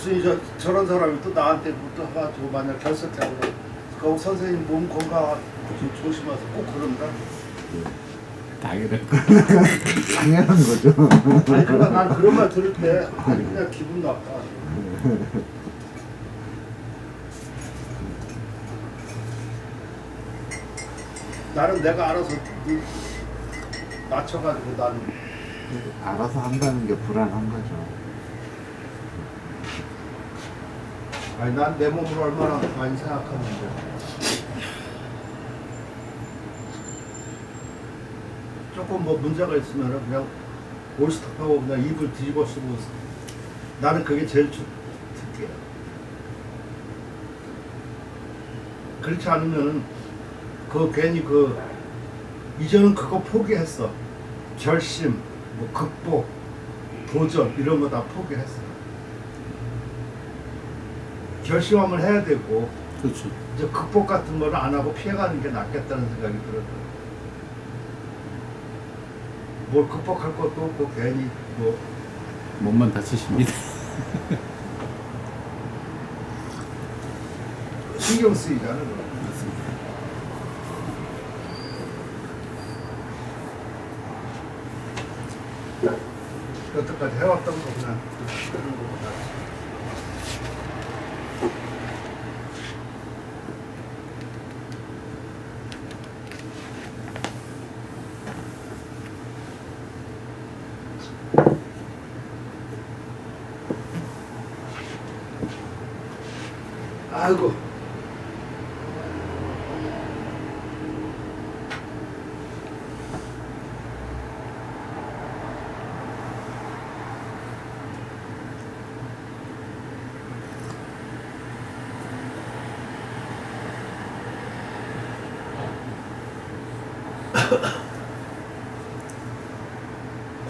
무슨 저런 사람이 또 나한테 붙어가지고 만약 결석하고 그 선생님 몸 건강 조심하세요 꼭 그런다. 당연한 거죠. 아니 그러니까 난 그런 말 들을 때 아니 그냥 기분 나빠. 나는 내가 알아서 맞춰가지고 나는 알아서 한다는 게 불안한 거죠. 아니 난 내 몸을 얼마나 많이 생각하는데 조금 뭐 문제가 있으면 그냥 올스톱하고 그냥 입을 뒤집어 쓰고 나는 그게 제일 특이야. 그렇지 않으면 그 괜히 그 이제는 그거 포기했어. 결심, 뭐 극복, 도전 이런 거 다 포기했어. 결심하면 해야 되고 그렇죠. 이제 극복 같은 거는 안 하고 피해가는 게 낫겠다는 생각이 들었거든. 뭘 극복할 것도 없고 괜히 뭐 몸만 다치십니다. 신경 쓰이잖아. 그거. 맞습니다. 여태까지 해왔던 거 그냥 그런 거보다. 아이고.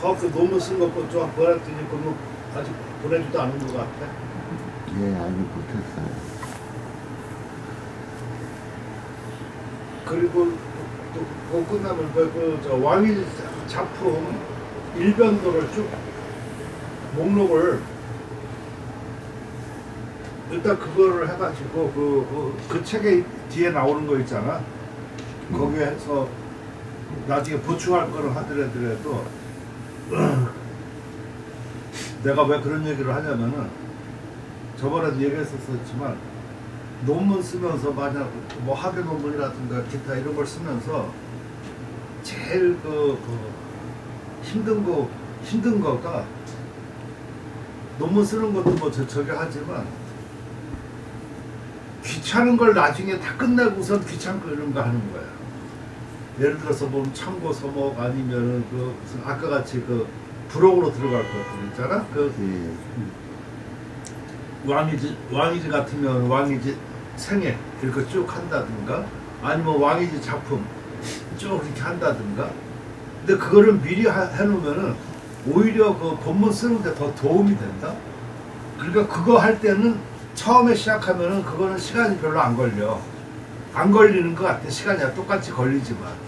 거기서 논문 쓴 거 좀 보냈더니 그거 아직 보내지도 않은 것 같아. 예, 아직 못했어요. 그리고 또 그거 끝나면 저 왕이 작품 일변도를 쭉 목록을 일단 그거를 해가지고 그 책에 뒤에 나오는 거 있잖아. 거기에서 나중에 보충할 거를 하더라도 내가 왜 그런 얘기를 하냐면은 저번에도 얘기했었지만 논문 쓰면서 만약 뭐 학예 논문이라든가 기타 이런 걸 쓰면서 제일 힘든 거가 논문 쓰는 것도 뭐 저기 하지만 귀찮은 걸 나중에 다 끝내고선 귀찮은 거 이런 거 하는 거야. 예를 들어서 뭐 참고 서목 아니면은 그 무슨 아까 같이 그 부록으로 들어갈 것들 있잖아. 그 왕이지 같으면 왕이지 생애 이렇게 쭉 한다든가 아니면 왕이지 작품 쭉 이렇게 한다든가. 근데 그거를 미리 해놓으면은 오히려 그 본문 쓰는데 더 도움이 된다. 그러니까 그거 할 때는 처음에 시작하면은 그거는 시간이 별로 안 걸려. 안 걸리는 것 같아. 시간이 똑같이 걸리지만.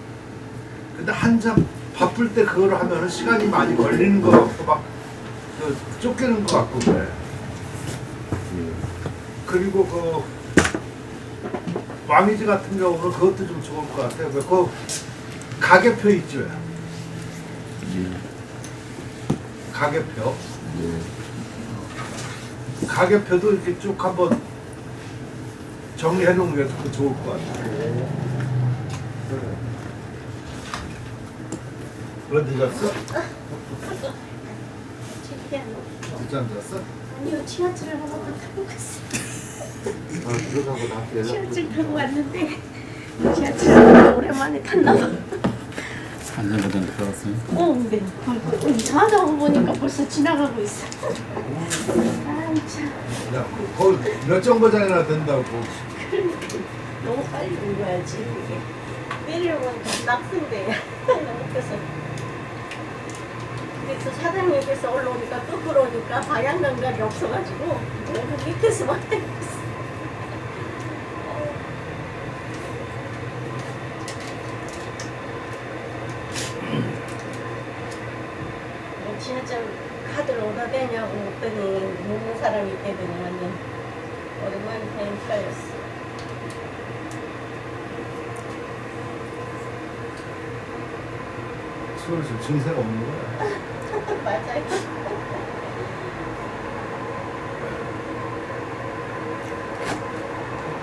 근데 한참 바쁠 때 그거를 하면은 시간이 많이 걸리는 것 같고 막 쫓기는 것 같고 그래. 그리고 그 왕이지 같은 경우는 그것도 좀 좋을 것 같아요. 그 가계표 있죠. 가계표. 가계표도 이렇게 쭉 한번 정리해 놓은 게 더 좋을 것 같아요. 왜 늦었어? 늦지 않았어? 아니요, 지하철을 한번 타고 갔어요. 들어가고 나서 연락 지하철 타고 왔는데 지하철 오랜만에 탔나 봐. 3년보다 들어갔어요. 네. 이상하다고 보니까 벌써 지나가고 있어. 아, 참. 야, 거의 몇 정거장이나 된다고. 너무 빨리 온 거야지, 이게. 내려오면 낙승대야. 너무 그래서 사장님께서 올라오니까 거꾸로 오니까 방향 감각이 없어가지고 그 밑에서만 하고 있어. 지하철 다들 오다 되냐고 했더니 모르는 사람이 있대더니 완전 오랜만에 뵈니까였어. 슬슬 증세가 없는 거야. 맞아요.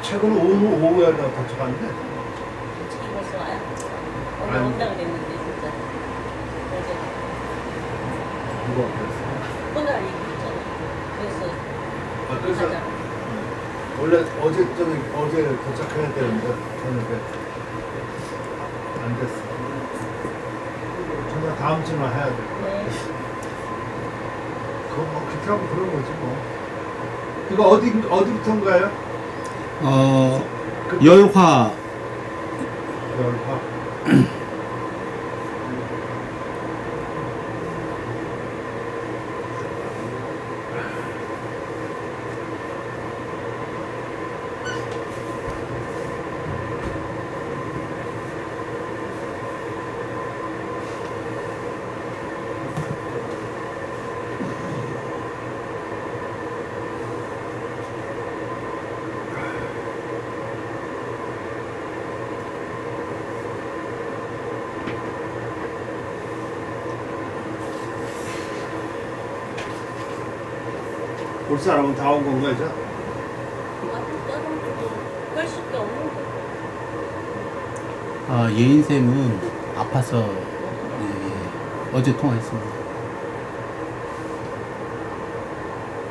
최근 오후에 내가 도착하는데 솔직히 벌써 와요. 오늘 아니. 온다 그랬는데 진짜. 어제 누가 그랬어? 그날 얘기했잖아. 그래서 아, 그래서 가자. 원래 어제 도착해야 되는데 저녁에 안 됐어. 정말 다음 주나 해야 돼. 네. 그거 뭐 그렇게 하면 그런 거지 뭐. 이거 어디부터인가요? 열화 열화. 올 사람은 다 온 건가 이제? 뺄 수도 없는데. 예인쌤은 아파서 예, 어제 통화했습니다.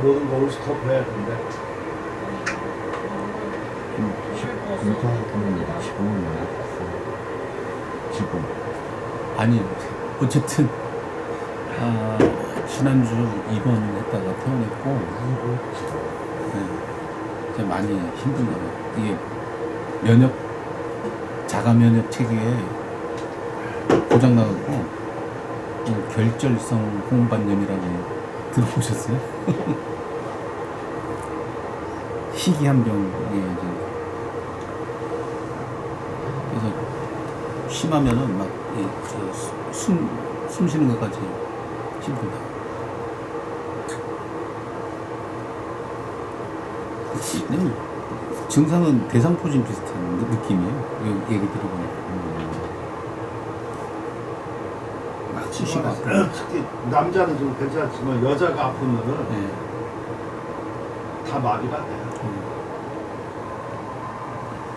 모든 거 올스톱 해야 된대. 검사하고는 지금은 왜 아팠어요? 지금. 아니 어쨌든 지난주 입원했다가 퇴원했고 이제 많이 힘든가 봐요. 이게 자가 면역 체계에 고장 나고 결절성 홍반염이라고 들어보셨어요? 희귀한 병이에요. 이제. 그래서 심하면은 막 숨 쉬는 것까지 힘들다. 그냥 증상은 대상포진 비슷한 느낌이에요. 얘기 들어보니까. 막 수시가 아프고. 특히 남자는 좀 괜찮지만 여자가 아프면은 네. 다 마비가 돼요.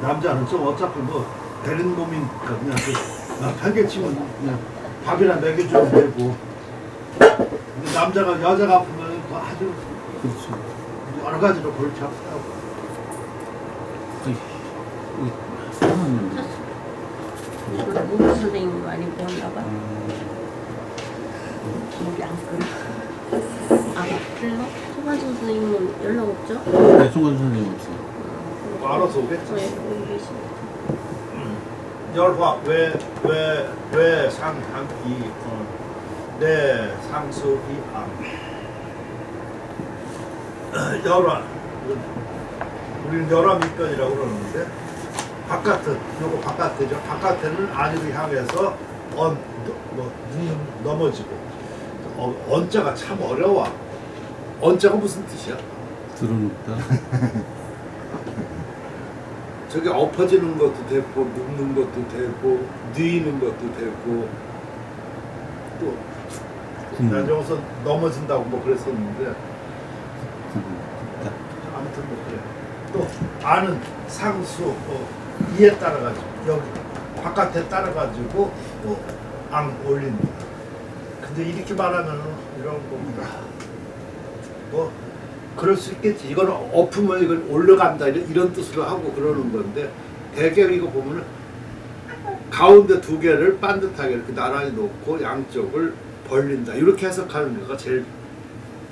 남자는 좀 어차피 뭐 되는 몸이니까 그냥 편개치면 그냥 밥이나 먹여주면 되고. 근데 여자가 아프면 그 아주 그렇죠. 여러 가지로 골치 아프다고. 문구 선생님이 많이 보았나 봐. 목이 안 끊어. 그래요? 소관 선생님은 연락 없죠? 네, 송관 선생님 없어요. 알아서 오겠지. 네, 여기 계시네. 열화 왜 상항이 내 상수이 암 열화 우리는 열화미권이라고 그러는데 요거 바깥에죠. 바깥에는 안으로 향해서 넘어지고 언자가 참 어려워. 언자가 무슨 뜻이야? 들어눕다. 저게 엎어지는 것도 되고 눕는 것도 되고 뉘는 것도 되고 또 난 여기서 넘어진다고 뭐 그랬었는데 아무튼 뭐 그래. 또 아는 상수 이에 따라 가지고 여기 바깥에 따라 가지고 또 안 올린다. 근데 이렇게 말하면은 이런 겁니다. 뭐 그럴 수 있겠지. 이거는 엎으면 이걸 올라간다 이런 뜻으로 하고 그러는 건데 대개 이거 보면은 가운데 두 개를 반듯하게 이렇게 나란히 놓고 양쪽을 벌린다 이렇게 해석하는 거가 제일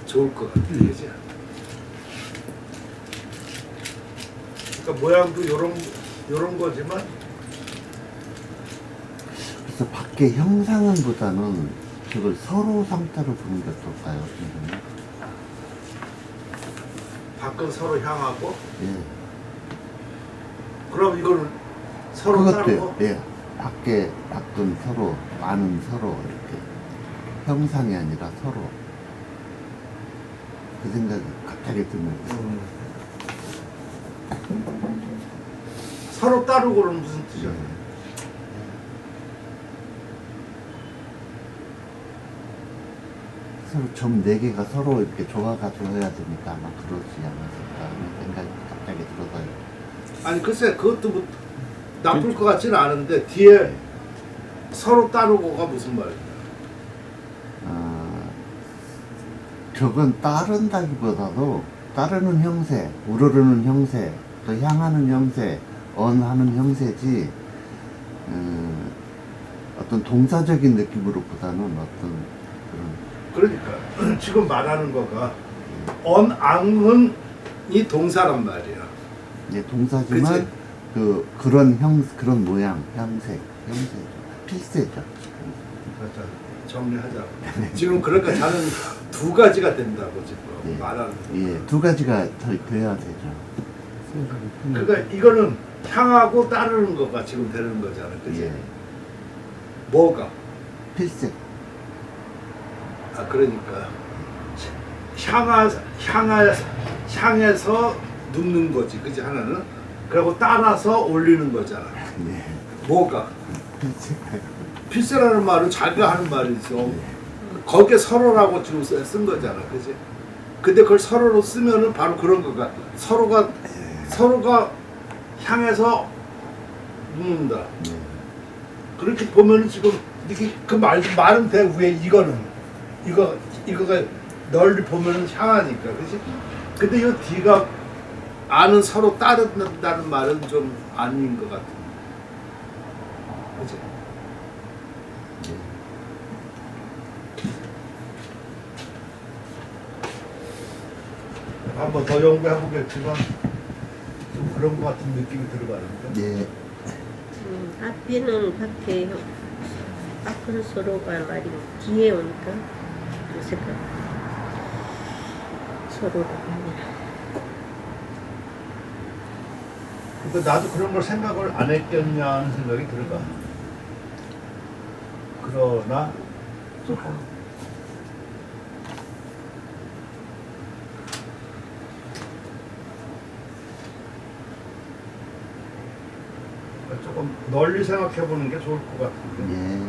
좋을 것 같아. 그지? 그러니까 모양도 요런 거지만 그래서 밖에 형상은보다는 그걸 서로 상태로 보는 게 어떨까요? 선생님? 밖은 서로 향하고 예. 그럼 이거는 서로 그것도요. 따르고 예. 밖은 서로, 안은 서로 이렇게 형상이 아니라 서로. 그 생각이 갑자기 들면서. 서로 따르고는 무슨 뜻이야? 서로 점 4개가 서로 이렇게 조화가지고 해야 되니까 아마 그러지 않았을까 하는 생각이 갑자기 들어서요. 아니 글쎄 그것도 뭐 나쁠 것 같지는 않은데 뒤에 서로 따르고가 무슨 말이야? 저건 따른다기보다도 따르는 형세, 우러르는 형세, 또 향하는 형세, 언하는 형세지 어떤 동사적인 느낌으로보다는 어떤 그런 그러니까 지금 말하는 거가 언앙은 이 동사란 말이야. 동사지만 그치? 그런 모양, 형세죠. 필세죠. 자, 정리하자. 지금 그러니까 자는 두 가지가 된다고 지금 예. 말하는 거. 예, 두 가지가 돼야 되죠. 그러니까 이거는 향하고 따르는 거가 지금 되는 거잖아, 그치? 예, 뭐가? 필세. 그러니까 향해서 눕는 거지, 그치? 하나는 그리고 따라서 올리는 거잖아. 예, 뭐가? 필세. 필세라는 말은 자기가 하는 말이죠. 거기에 서로라고 지금 쓴 거잖아, 그치? 근데 그걸 서로로 쓰면은 바로 그런 거가 서로가 향해서 눕는다. 예. 그렇게 보면은 지금 이렇게 말은 돼. 위에 이거가 널리 보면은 향하니까, 그렇지? 근데 이 뒤가 아는 서로 따른다는 말은 좀 아닌 것 같아. 그렇지? 한 번 더 연구해 보겠지만 좀 그런 것 같은 느낌이 들어가는데. 예. 앞에는 밖에 앞은 서로가 말이 뒤에 오니까 그래서 서로가 그러니까 나도 그런 걸 생각을 안 했겠냐 하는 생각이 들어가. 그러나 조금 널리 생각해 보는 게 좋을 것 같은데. 예.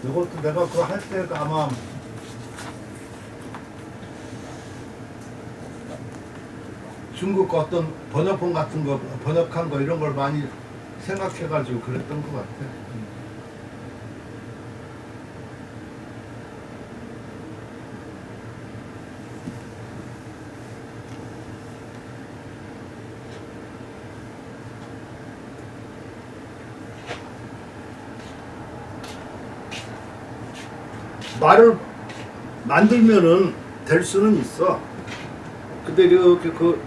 이것도 내가 그거 할 때 아마 중국 거 어떤 번역본 같은 거 번역한 거 이런 걸 많이 생각해가지고 그랬던 것 같아. 말을 만들면은 될 수는 있어. 근데 이렇게 그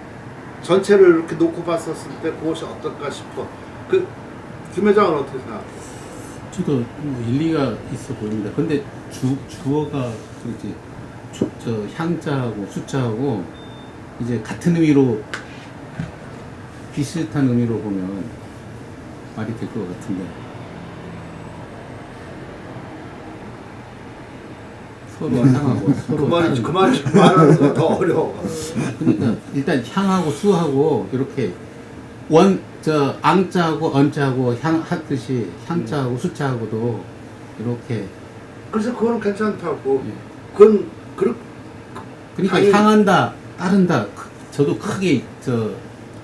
전체를 이렇게 놓고 봤었을 때 그것이 어떨까 싶어. 김 회장은 어떻게 생각해? 저도 뭐 일리가 있어 보입니다. 근데 주어가 저 향자하고 숫자하고 이제 같은 의미로 비슷한 의미로 보면 말이 될 것 같은데 서로 향하고 서로 그 말이 말하는 거 더 어려워. 그러니까 일단 향하고 수하고 이렇게 앙자하고 언자하고 향 하듯이 향자하고 숫자하고도 이렇게 그래서 그거는 괜찮다고. 예. 그건 그러니까 당연히- 향한다 따른다 저도 크게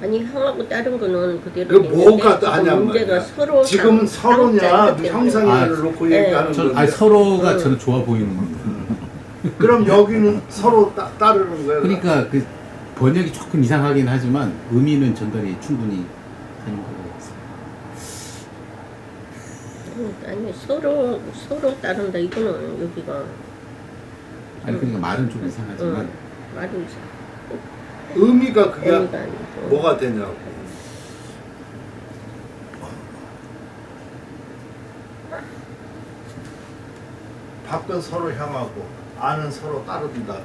아니 향하고 다른 거는 그대로 그 뭐가 있는데 하냔 문제가 말이야. 서로 지금은 서로냐 상자이기 때문에. 형상을 놓고 네. 얘기하는 건데. 아니 서로가 저는 좋아 보이는 겁니다. 그럼 여기는 서로 따르는 거야. 그러니까 그 번역이 조금 이상하긴 하지만 의미는 전달이 충분히 되는 거고. 아니 서로 따른다 이거는 여기가 아니 그러니까 말은 좀 이상하지만 말이 이상. 의미가 그게 의미가 아니고. 뭐가 되냐고. 밖은 서로 향하고 안은 서로 따른다.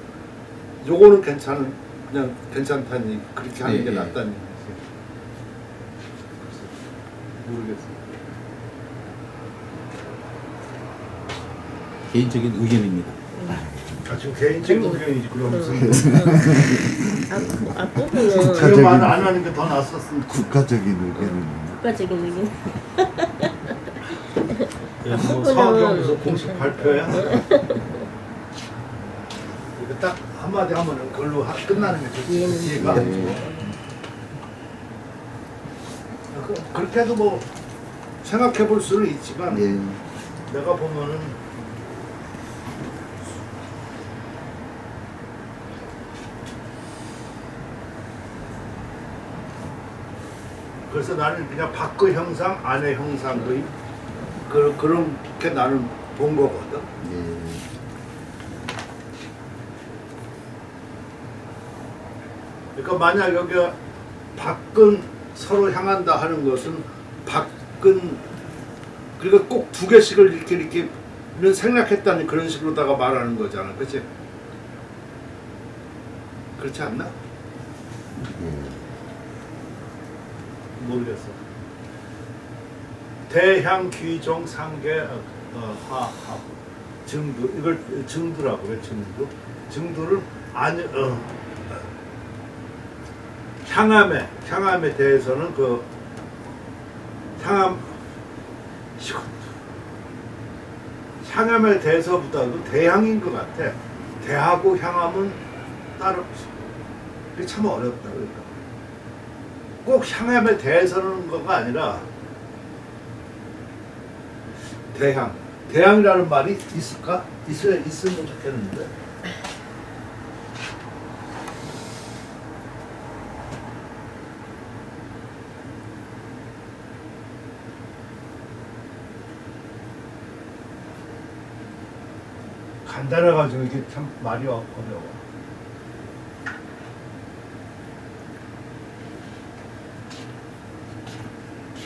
요거는 괜찮은 그냥 괜찮다니 그렇게 하는 예, 게 예. 낫다니 모르겠어요. 개인적인 의견입니다. 아, 지금 개인적인 의견이지 그럼 무슨 앞부분은 그 말 안 하는 게 더 낫었으면 국가적인 의견은 국가적인 의견. 뭐 사업연구소 공식 발표야. 이거 딱 한마디 하면은 그걸로 끝나는 게 좋지. 얘는 뒤에가 그렇게 해도 뭐 생각해 볼 수는 있지만 예. 내가 보면은 그래서 나는 그냥 밖의 형상, 안의 형상의 그렇게 나는 본 거거든. 예. 그러니까 만약 여기가 밖은 서로 향한다 하는 것은 밖은 그러니까 꼭 두 개씩을 이렇게는 생략했다는 그런 식으로다가 말하는 거잖아, 그렇지? 그렇지 않나? 예. 모르겠어. 대향 귀종 상계 하하 증두 이걸 증두라고 해. 증두를 아니 향함에 대해서는 그 향함에 대해서보다도 대향인 것 같아. 대하고 향함은 따로 그게 참 어렵다. 그러니까 꼭 향함에 대해서는 거가 아니라 대향이라는 말이 있을까? 있으면 좋겠는데. 간단해가지고 이게 참 말이 어려워.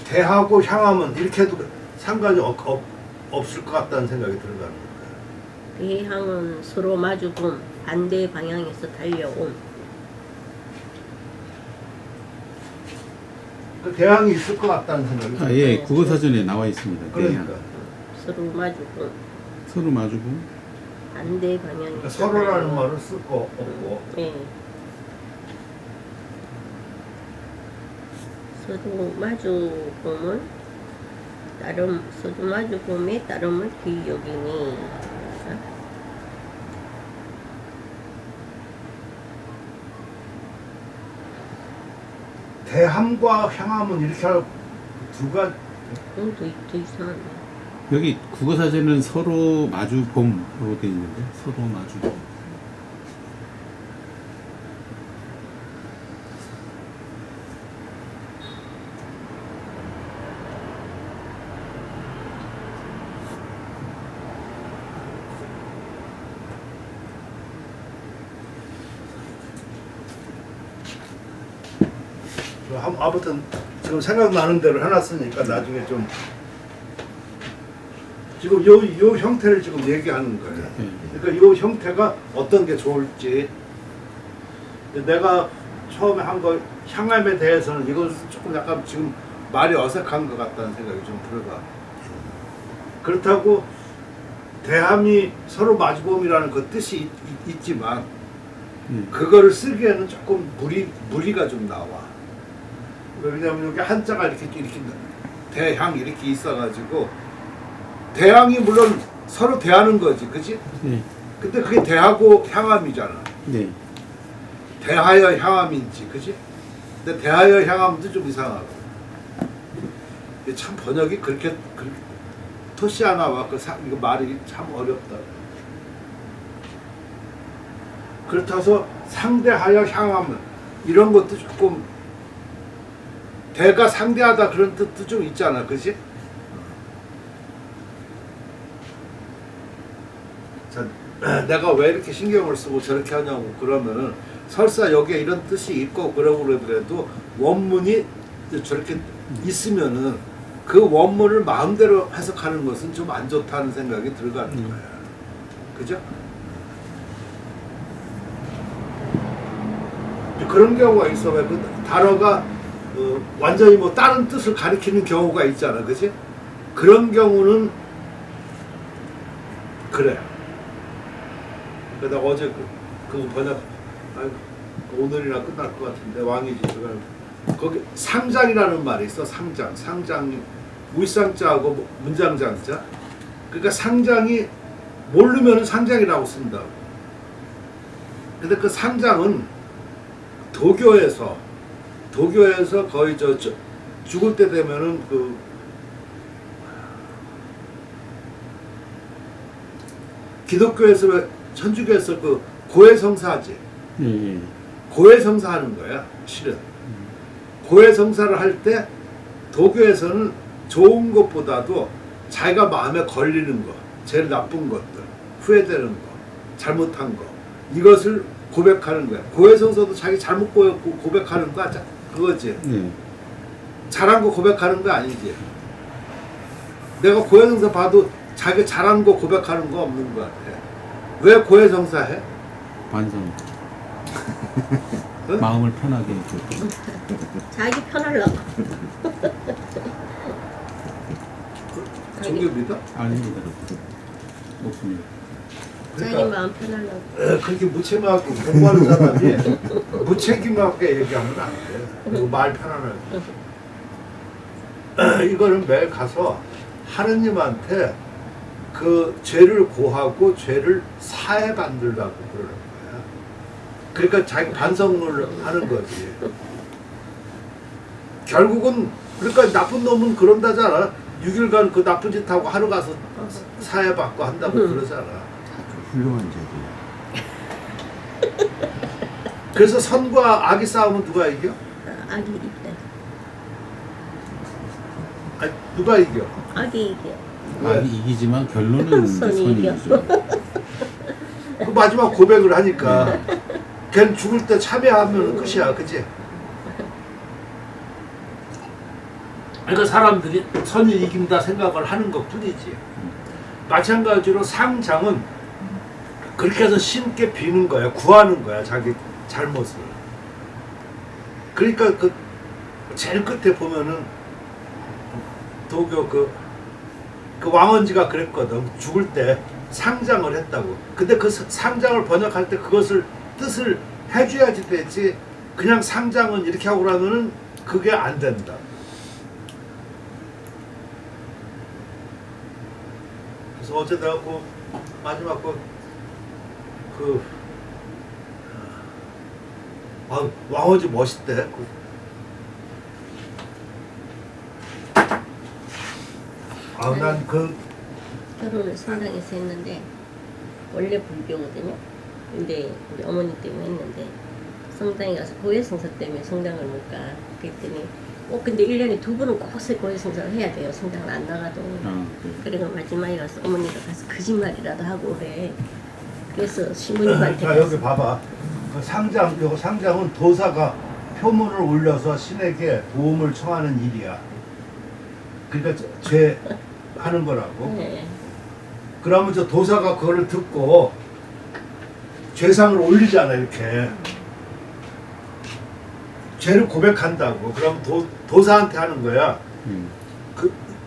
대하고 향하면 이렇게 해도 상관이 없을 것 같다는 생각이 들어가는 거예요. 대향은 서로 마주봄, 반대 방향에서 달려옴. 그 대항이 있을 것 같다는 생각이 들어요. 예, 국어사전에 나와 있습니다. 그러니까. 대향. 서로 마주봄, 서로 마주고 반대 방향에서 그러니까 서로라는 달려옴. 말을 쓸 거 없고 예. 서로 마주봄은 서로 마주봄에 따름을 귀여기니. 대함과 향함은 이렇게 할 두 가지. 더 이상하네. 여기 국어사전은 서로 마주봄으로 되어 있는데 서로 마주봄. 아무튼 지금 생각나는 대로 해놨으니까 나중에 좀 지금 요 형태를 지금 얘기하는 거예요. 네. 그러니까 요 형태가 어떤 게 좋을지. 내가 처음에 한 거 향함에 대해서는 이건 조금 약간 지금 말이 어색한 것 같다는 생각이 좀 들어가. 그렇다고 대함이 서로 마주봄이라는 그 뜻이 있지만 그거를 쓰기에는 조금 무리가 좀 나와. 왜냐면 여기 한자가 이렇게 대향 이렇게 있어가지고 대향이 물론 서로 대하는 거지, 그치? 네. 근데 그게 대하고 향함이잖아. 네. 대하여 향함인지, 그치? 근데 대하여 향함도 좀 이상하고. 이게 참 번역이 그렇게 토시 하나와 이거 말이 참 어렵다. 그렇다서 상대하여 향함은 이런 것도 조금 대가 상대하다 그런 뜻도 좀 있잖아, 그치? 자, 내가 왜 이렇게 신경을 쓰고 저렇게 하냐고 그러면은 설사 여기에 이런 뜻이 있고 그러고 그러더라도 원문이 저렇게 있으면은 그 원문을 마음대로 해석하는 것은 좀 안 좋다는 생각이 들어가는 거야. 그죠? 그런 경우가 있어. 왜 그 단어가 완전히 뭐 다른 뜻을 가리키는 경우가 있잖아, 그지? 그런 경우는 그래. 그러다 어제 그 번역 오늘이나 끝날 것 같은데 왕이지. 거기 상장이라는 말이 있어. 상장 울상자하고 문장장자. 그러니까 상장이 모르면은 상장이라고 쓴다. 근데 그 상장은 도교에서 거의 죽을 때 되면은 그 기독교에서 천주교에서 그 고해성사지. 고해성사 하는 거야, 실은. 고해성사를 할 때 도교에서는 좋은 것보다도 자기가 마음에 걸리는 거, 제일 나쁜 것들, 후회되는 거, 잘못한 거, 이것을 고백하는 거야. 고해성사도 자기 잘못 고백하는 거 그거지. 잘한 거 고백하는 거 아니지. 내가 고해성사 봐도 자기 잘한 거 고백하는 거 없는 것 같아. 왜 고해성사 해? 반성. 응? 마음을 편하게 해주고. 자기 편하려고. 종교 믿어? 아닙니다. 없습니다. 자기 그러니까 마음 편하려고. 그렇게 무책임하게 공부하는 사람이 무책임하게 얘기하면 안 돼. 그리고 말 편안하게. 이거는 매일 가서 하느님한테 그 죄를 고하고 죄를 사해 만들라고 그러는 거야. 그러니까 자기 반성을 하는 거지. 결국은 그러니까 나쁜 놈은 그런다잖아. 6일간 그 나쁜 짓 하고 하루 가서 사해 받고 한다고 그러잖아. 아주 훌륭한 제도야. 그래서 선과 악이 싸우면 누가 이겨? 악이 있대. 아니, 누가 이겨? 악이 이겨. 왜? 많이 이기지만 결론은 선이 선이 이겨. 이기죠. 그 마지막 고백을 하니까 걔는 죽을 때 참여하면 끝이야, 그치? 그러니까 사람들이 선이 이긴다 생각을 하는 것 뿐이지. 마찬가지로 상장은 그렇게 해서 신께 비는 거야, 구하는 거야, 자기 잘못을. 그러니까 그 제일 끝에 보면은 도교 그 왕언지가 그랬거든. 죽을 때 상장을 했다고. 근데 그 상장을 번역할 때 그것을 뜻을 해줘야지 되지. 그냥 상장은 이렇게 하고 그러면은 그게 안 된다. 그래서 어제 내가 그 마지막 왕언지 멋있대. 난 결혼을 성당에서 했는데 원래 불교거든요. 근데 우리 어머니 때문에 했는데 성당에 가서 고해성사 때문에 성당을 못 가. 그랬더니 근데 1년에 2번은 꼭세 고해성사를 해야 돼요. 성당을 안 나가도. 그래서 마지막에 가서 어머니가 가서 거짓말이라도 하고 그래. 그래서 신부님한테 자, 여기 봐봐. 그 상장은 도사가 표문을 올려서 신에게 도움을 청하는 일이야. 그러니까 죄 하는 거라고. 네. 그러면 저 도사가 그거를 듣고 죄상을 올리잖아, 이렇게. 죄를 고백한다고. 그럼 도사한테 하는 거야.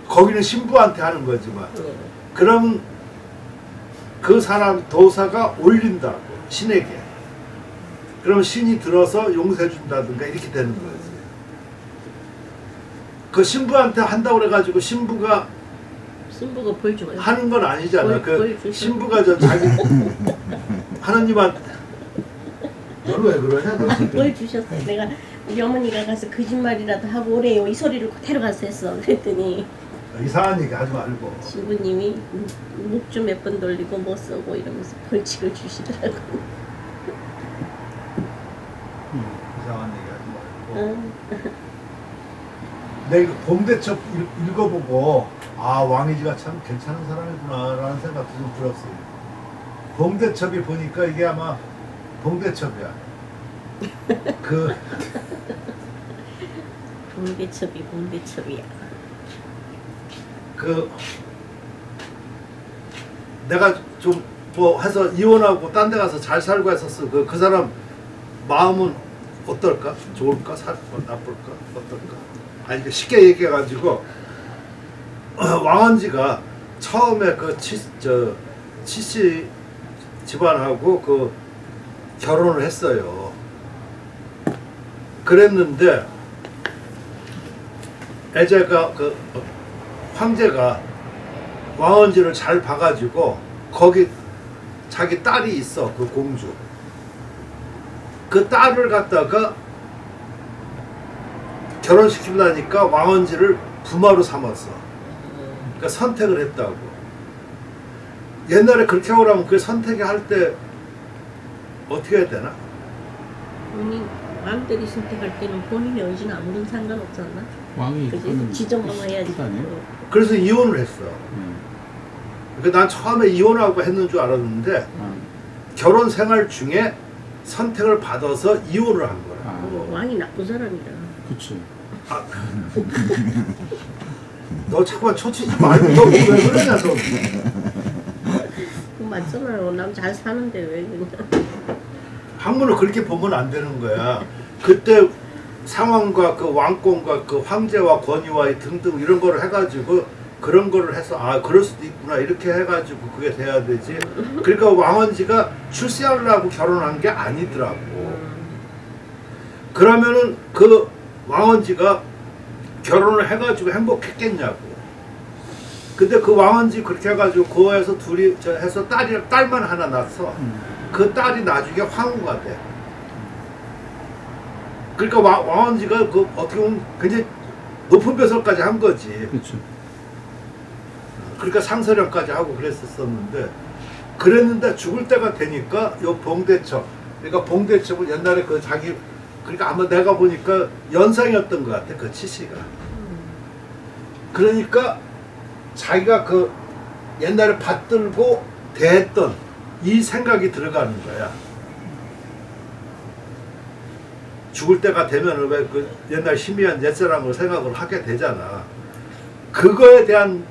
거기는 신부한테 하는 거지만. 그럼 그 사람 도사가 올린다고, 신에게. 그러면 신이 들어서 용서해 준다든가 이렇게 되는 거지. 그 신부한테 한다고 그래가지고 신부가 벌 줘요. 하는 건 아니잖아. 벌 그 신부가 자기 하나님한테 너는 왜 그러냐? 너 벌 주셨어요. 내가 우리 어머니가 가서 거짓말이라도 하고 오래요. 이 소리를 그대로 가서 했어. 그랬더니 이상한 얘기 하지 말고. 신부님이 묵주 몇 번 돌리고 못 쓰고 이러면서 벌칙을 주시더라고. 이상한 얘기 하지 말고. 응. 내가 이거 봉대첩 읽어보고 왕이지가 참 괜찮은 사람이구나 라는 생각도 좀 들었어요. 봉대첩이 보니까 이게 아마 봉대첩이야. 봉대첩이야. 내가 좀 뭐 해서 이혼하고 딴 데 가서 잘 살고 했었어. 그 사람 마음은 어떨까? 좋을까? 나쁠까? 어떨까? 아니 이게 쉽게 얘기해가지고 왕원지가 처음에 그 치씨 집안하고 그 결혼을 했어요. 그랬는데 애제가 그 황제가 왕원지를 잘 봐가지고 거기 자기 딸이 있어, 그 공주. 그 딸을 갖다가 결혼시키려니까 왕원지를 부마로 삼았어. 그러니까 선택을 했다고. 옛날에 그렇게 하라면 그 선택할 때 어떻게 해야 되나? 본인 왕들이 선택할 때는 본인의 의지는 아무런 상관없지 않나? 왕이 그지? 그거는 지정만 해야지. 크다네. 그래서 이혼을 했어. 그러니까 난 처음에 이혼하고 했는 줄 알았는데 아, 결혼 생활 중에 선택을 받아서 이혼을 한 거야. 아, 왕이 나쁜 사람이라. 그치. 너 자꾸만 초치지 말고 너 왜 그러냐 너. 그거 맞잖아요. 남 잘 사는데 왜 그러냐. 학문을 그렇게 보면 안 되는 거야. 그때 상황과 그 왕권과 그 황제와 권위와 등등 이런 거를 해가지고 그런 거를 해서 아 그럴 수도 있구나 이렇게 해가지고 그게 돼야 되지. 그러니까 왕원지가 출세하려고 결혼한 게 아니더라고. 그러면은 그 왕원지가 결혼을 해가지고 행복했겠냐고. 근데 그 왕원지 그렇게 해가지고 그거에서 둘이 해서 딸만 하나 낳았어. 그 딸이 나중에 황후가 돼. 그러니까 왕원지가 그 어떻게 보면 굉장히 높은 벼슬까지 한 거지. 그렇죠. 그러니까 상서령까지 하고 그랬었는데 그랬는데 죽을 때가 되니까 요 봉대첩, 그러니까 봉대첩을 옛날에 그 자기 그러니까 아마 내가 보니까 연상이었던 것 같아 그 치씨가. 그러니까 자기가 그 옛날에 받들고 대했던 이 생각이 들어가는 거야. 죽을 때가 되면 왜 그 옛날 희미한 옛사랑을 생각을 하게 되잖아. 그거에 대한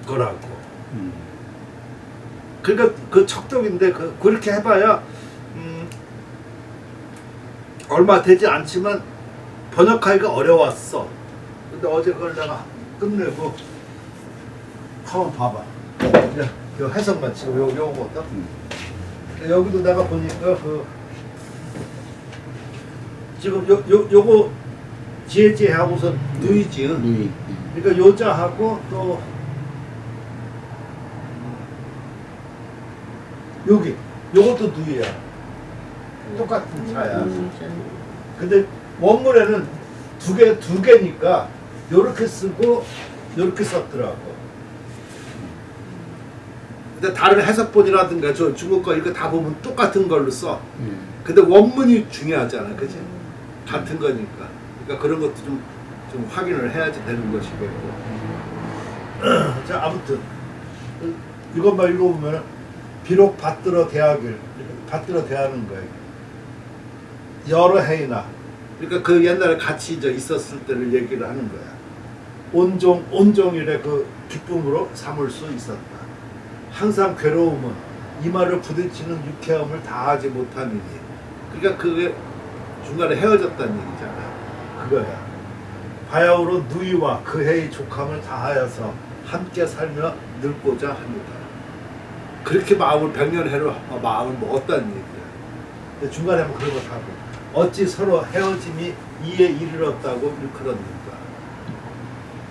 거라고. 그러니까 그 척도인데 그렇게 해봐야 얼마 되지 않지만 번역하기가 어려웠어. 근데 어제 그걸 내가 끝내고 한번 봐봐. 요 해석만 치고 요거부터. 여기도 내가 보니까 그 지금 요거 지혜지혜하고서 누이지은. 누이. 그러니까 요자하고 또 여기 요것도 누이야. 똑같은 자야. 근데 원문에는 두 개니까 요렇게 쓰고 요렇게 썼더라고. 근데 다른 해석본이라든가 저 중국어 이거 다 보면 똑같은 걸로 써. 근데 원문이 중요하잖아, 그지? 같은 거니까. 그러니까 그런 것도 좀 확인을 해야지 되는 것이겠고. 자, 아무튼 이것만 읽어보면 비록 받들어 대하길, 받들어 대하는 거예요. 여러 해이나, 그러니까 그 옛날에 같이 있었을 때를 얘기를 하는 거야. 온종일의 그 기쁨으로 삼을 수 있었다. 항상 괴로움은 이마를 부딪히는 유쾌함을 다하지 못함이니. 그러니까 그게 중간에 헤어졌다는 얘기잖아. 그거야. 바야흐로 누이와 그 해의 족함을 다하여서 함께 살며 늙고자 합니다. 그렇게 마음을 백년해로 마음을 먹었다는 얘기야. 근데 중간에 뭐 그런 거 하고 어찌 서로 헤어짐이 이에 이르렀다고 일컬었는가.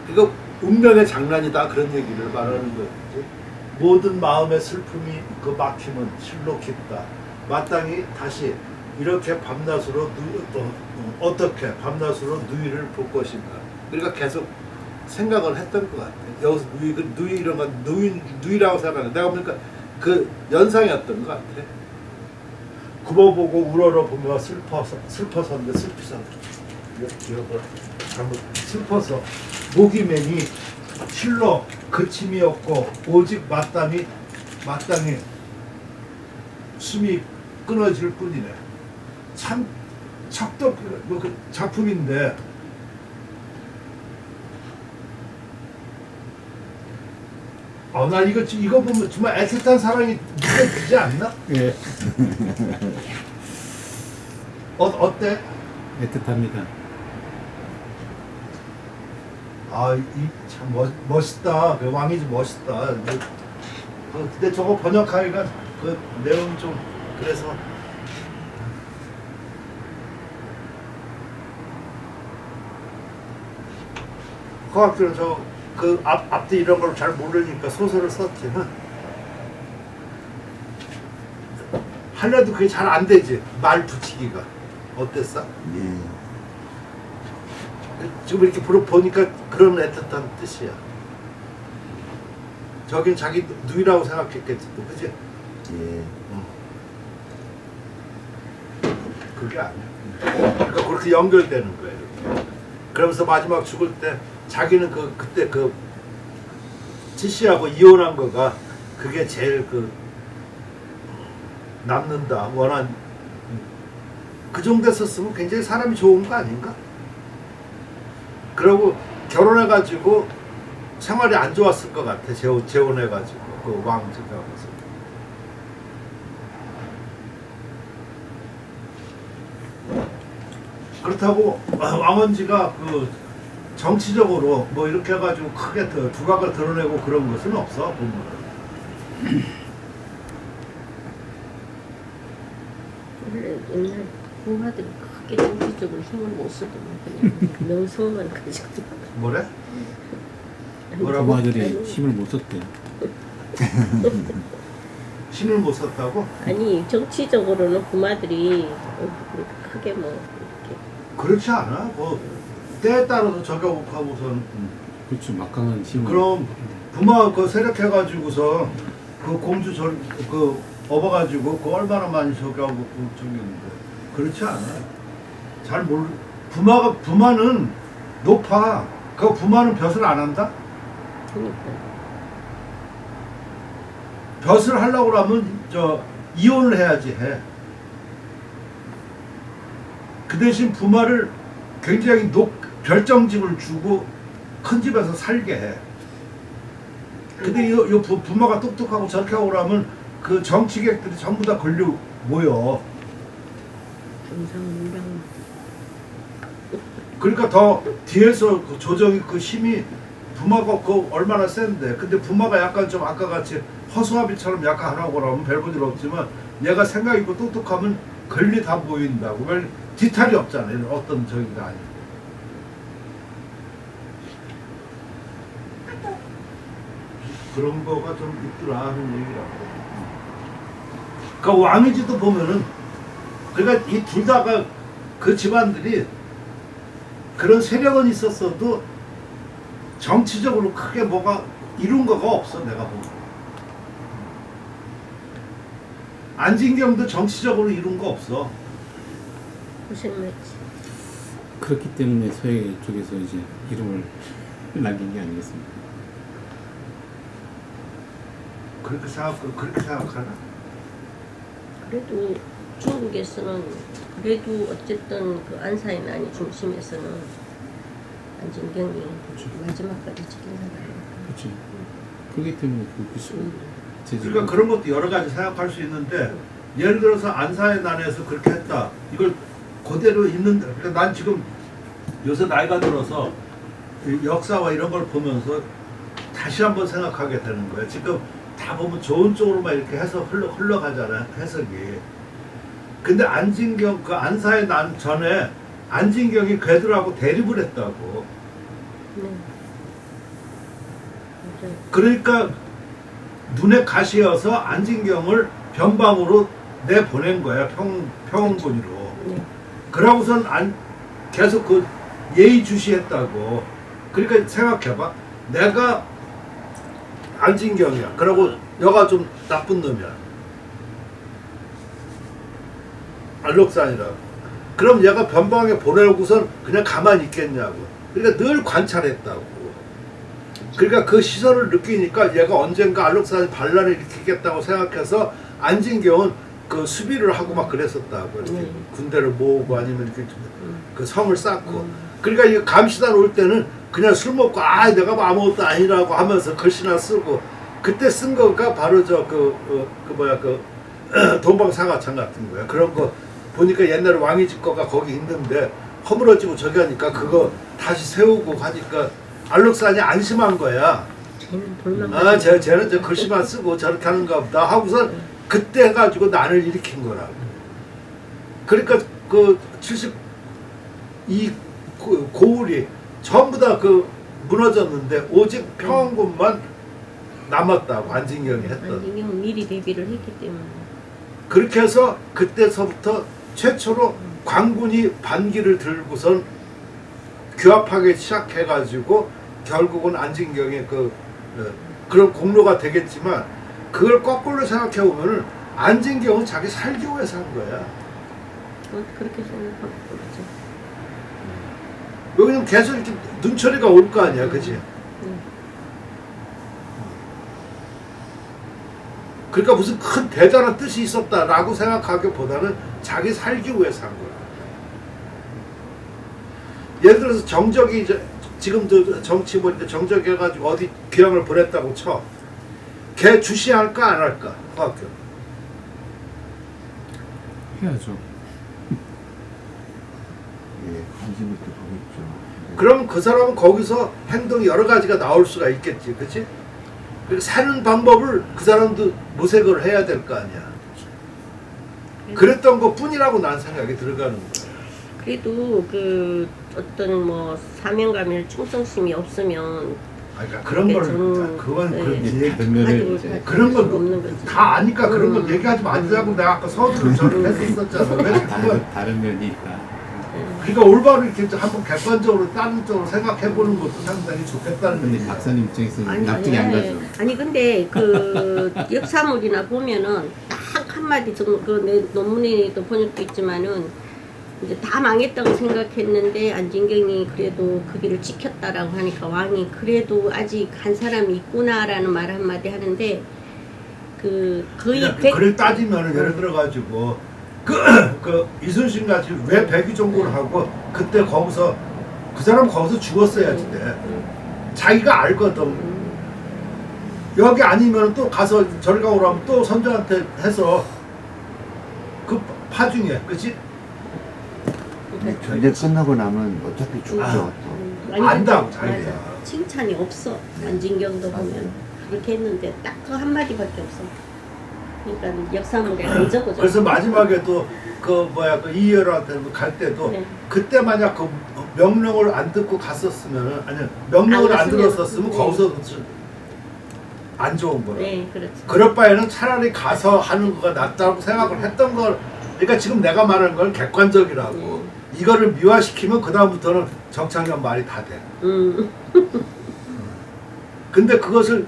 그거 운명의 장난이다 그런 얘기를 말하는 거지. 모든 마음의 슬픔이 그 막힘은 실로 깊다. 마땅히 다시 이렇게 밤낮으로 어떻게 밤낮으로 누이를 볼 것인가. 그러니까 계속 생각을 했던 것 같아. 여기서 누이 이런 건 누이라고 생각하는. 내가 보니까 그 연상이었던 것 같아. 굽어보고 우러러 보며 슬퍼서인데 슬퍼서 목이 맹이 실로 그침이 없고 오직 마땅히 숨이 끊어질 뿐이네. 참 척도 그 작품인데 나 이거 보면 정말 애틋한 사랑이 느껴지지 않나? 예. 어때? 애틋합니다. 아, 이 참 멋있다. 그 왕이지 멋있다. 근데 저거 번역하기가 그 내용 좀 그래서 과학들은 저 그 앞뒤 이런 걸 잘 모르니까 소설을 썼지. 하려도 그게 잘 안 되지. 말 붙이기가 어땠어? 예. 지금 이렇게 보니까 그런 애틋한 뜻이야. 저긴 자기 누이라고 생각했겠지, 또 그지? 예. 그게 아니야. 그러니까 그렇게 연결되는 거예요. 이렇게. 그러면서 마지막 죽을 때 자기는 그때 그 치씨하고 이혼한 거가 그게 제일 그 남는다 원한 그 정도 했었으면 굉장히 사람이 좋은 거 아닌가? 그러고 결혼해가지고 생활이 안 좋았을 것 같아. 재혼해가지고 그 왕집에 가서. 그렇다고 왕원지가 그 정치적으로 뭐 이렇게 해가지고 크게 두각을 드러내고 그런 것은 없어 보면은. 원래 옛날 부하들이 크게 정치적으로 힘을 못 쓰더만 그냥 명성만 가지고. 뭐래? 뭐라고? 부하들이 힘을 못 썼대요. 힘을 못 썼다고? 아니 정치적으로는 부마들이 크게 뭐 이렇게 그렇지 않아. 뭐 때에 따라서 저격하고선 그렇죠. 막강한 힘을. 그럼 부마 그 세력해가지고서 그 공주 그 업어가지고 그 얼마나 많이 저격하고 저기했는데 그렇지 않아. 잘 모르. 부마는 높아. 그 부마는 벼슬 안 한다. 그러니까 벼슬 하려고 그러면 이혼을 해야지 해. 그 대신 부마를 굉장히 별정집을 주고 큰 집에서 살게 해. 근데 요 부마가 똑똑하고 저렇게 하고 그러면 그 정치객들이 전부 다 걸려 모여. 정상운명 그러니까 더 뒤에서 그 조정이 그 힘이 부마가 그 얼마나 센데. 근데 부마가 약간 좀 아까 같이 허수아비처럼 약간 하라고 그러면 별 볼 일 없지만 얘가 생각 있고 똑똑하면 걸리 다 보인다고. 왜 뒤탈이 없잖아요. 어떤 저기가 아니고. 그런 거가 좀 있더라 하는 얘기라고. 그러니까 왕이지도 보면은 그러니까 이 둘 다가 그 집안들이 그런 세력은 있었어도 정치적으로 크게 뭐가 이룬 거가 없어 내가 보면. 안진경도 정치적으로 이룬 거 없어. 고생했지. 그렇기 때문에 서해 쪽에서 이제 이름을 남긴 게 아니겠습니까? 그렇게 생각하나? 그래도 중국에서는 그래도 어쨌든 그 안사의 난이 중심에서는 안진경이 그렇죠. 마지막까지 지킨 사람이야. 그렇지. 그렇기 때문에 그러니까 그런 것도 여러 가지 생각할 수 있는데 예를 들어서 안사의 난에서 그렇게 했다. 이걸 그대로 있는데 그러니까 난 지금 요새 나이가 들어서 이 역사와 이런 걸 보면서 다시 한번 생각하게 되는 거예요. 지금 다 보면 좋은 쪽으로만 이렇게 해서 흘러가잖아 해석이. 근데 안진경 그 안사의 난 전에 안진경이 걔들하고 대립을 했다고. 네. 맞아요. 그러니까 눈에 가시여서 안진경을 변방으로 내보낸 거야. 평원군으로. 네. 그러고선 계속 그 예의주시했다고. 그러니까 생각해봐. 내가 안진경이야. 그러고 여가 좀 나쁜 놈이야. 알록산이라고. 그럼 얘가 변방에 보내고선 그냥 가만히 있겠냐고. 그러니까 늘 관찰했다고. 그러니까 그 시선을 느끼니까 얘가 언젠가 알록산이 반란을 일으키겠다고 생각해서 안진경은 그 수비를 하고 막 그랬었다고. 이렇게 군대를 모으고 아니면 이렇게 그 성을 쌓고. 그러니까 이 감시단 올 때는 그냥 술 먹고 내가 뭐 아무것도 아니라고 하면서 글씨나 쓰고. 그때 쓴 거가 바로 동방사과창 같은 거야. 그런 거 보니까 옛날에 왕이집 거가 거기 있는데 허물어지고 저기 하니까 그거 다시 세우고 하니까 알록산이 안심한 거야. 쟤는 돌만 아, 쟤는 저 글씨만 쓰고 저렇게 하는가 보다 하고서 그때 해가지고 난을 일으킨 거라고. 그러니까 그 72 고을이 전부 다 그 무너졌는데 오직 평안군만 남았다고 안진경이 했던. 안진경은 미리 대비를 했기 때문에. 그렇게 해서 그때서부터 최초로 광군이 반기를 들고선 규합하기 시작해가지고 결국은 안진경의 그런 공로가 되겠지만 그걸 거꾸로 생각해 보면은 안진경은 자기 살기 위해서 한 거야. 그렇게 생각하고 그러죠. 왜냐면 계속 이렇게 눈초리가 올 거 아니야, 그치? 그러니까 무슨 큰 대단한 뜻이 있었다라고 생각하기보다는 자기 살기 위해서 한 거야. 예를 들어서 정적이 이제 지금도 정치 보니까 정적이 해가지고 어디 귀향을 보냈다고 쳐. 걔 주시할까 안 할까? 화학교. 해야죠. 예, 관심 있게 보겠죠. 네. 그러면 그 사람은 거기서 행동이 여러 가지가 나올 수가 있겠지, 그치? 그러니까 사는 방법을 그 사람도 모색을 해야 될 거 아니야. 그랬던 것 뿐이라고 난 생각이 들어가는 거야. 그래도 그 어떤 뭐 사명감이나 충성심이 없으면 그러니까 그런 걸 저는- 그건 네. 그런 얘기 다른 면을 가지고 이제 그런 건 없는 거지. 다 아니까 그런 건 얘기하지 말자고 내가 아까 서두를 저를 했었잖아. 왜 그건 다른 면이 있다. 그러니까 올바로 이렇게 한번 객관적으로 다른 쪽으로 생각해 보는 것도 상당히 좋겠다는 근데 얘기야. 박사님 입장에서는 납득이 안 가죠. 아니 근데 그 역사물이나 보면은 딱 한마디 그내 논문에도 번역도 있지만은 이제 다 망했다고 생각했는데 안진경이 그래도 그 길을 지켰다라고 하니까 왕이 그래도 아직 한 사람이 있구나라는 말 한마디 하는데 그 거의 그냥 100 그걸 따지면은 예를 들어 가지고 그 이순신 같이 왜 백의종군을 하고 그때 거기서 그 사람 거기서 죽었어야지 돼. 자기가 알거든. 여기 아니면 또 가서 저리가 오라면 또 선조한테 해서 그 파중에, 그치? 전쟁 끝나고 나면 어차피 죽죠. 아. 또. 아니, 안다고, 맞아. 자기가. 칭찬이 없어. 안진경도 보면 그렇게 했는데 딱 그 한마디밖에 없어. 그러니까 역사물에 안 적어져. 그래서 마지막에도 그 이열한테 갈 때도 네. 그때 만약 그 명령을 안 듣고 갔었으면은 아니 명령을 안 안 갔으면- 들었었으면 네. 거기서 안 좋은 거야. 네, 그렇지. 그럴 바에는 차라리 가서 하는 거가 낫다고 생각을 했던 걸. 그러니까 지금 내가 말하는 건 객관적이라고. 이거를 미화시키면 그 다음부터는 정창현 말이 다 돼. 근데 그것을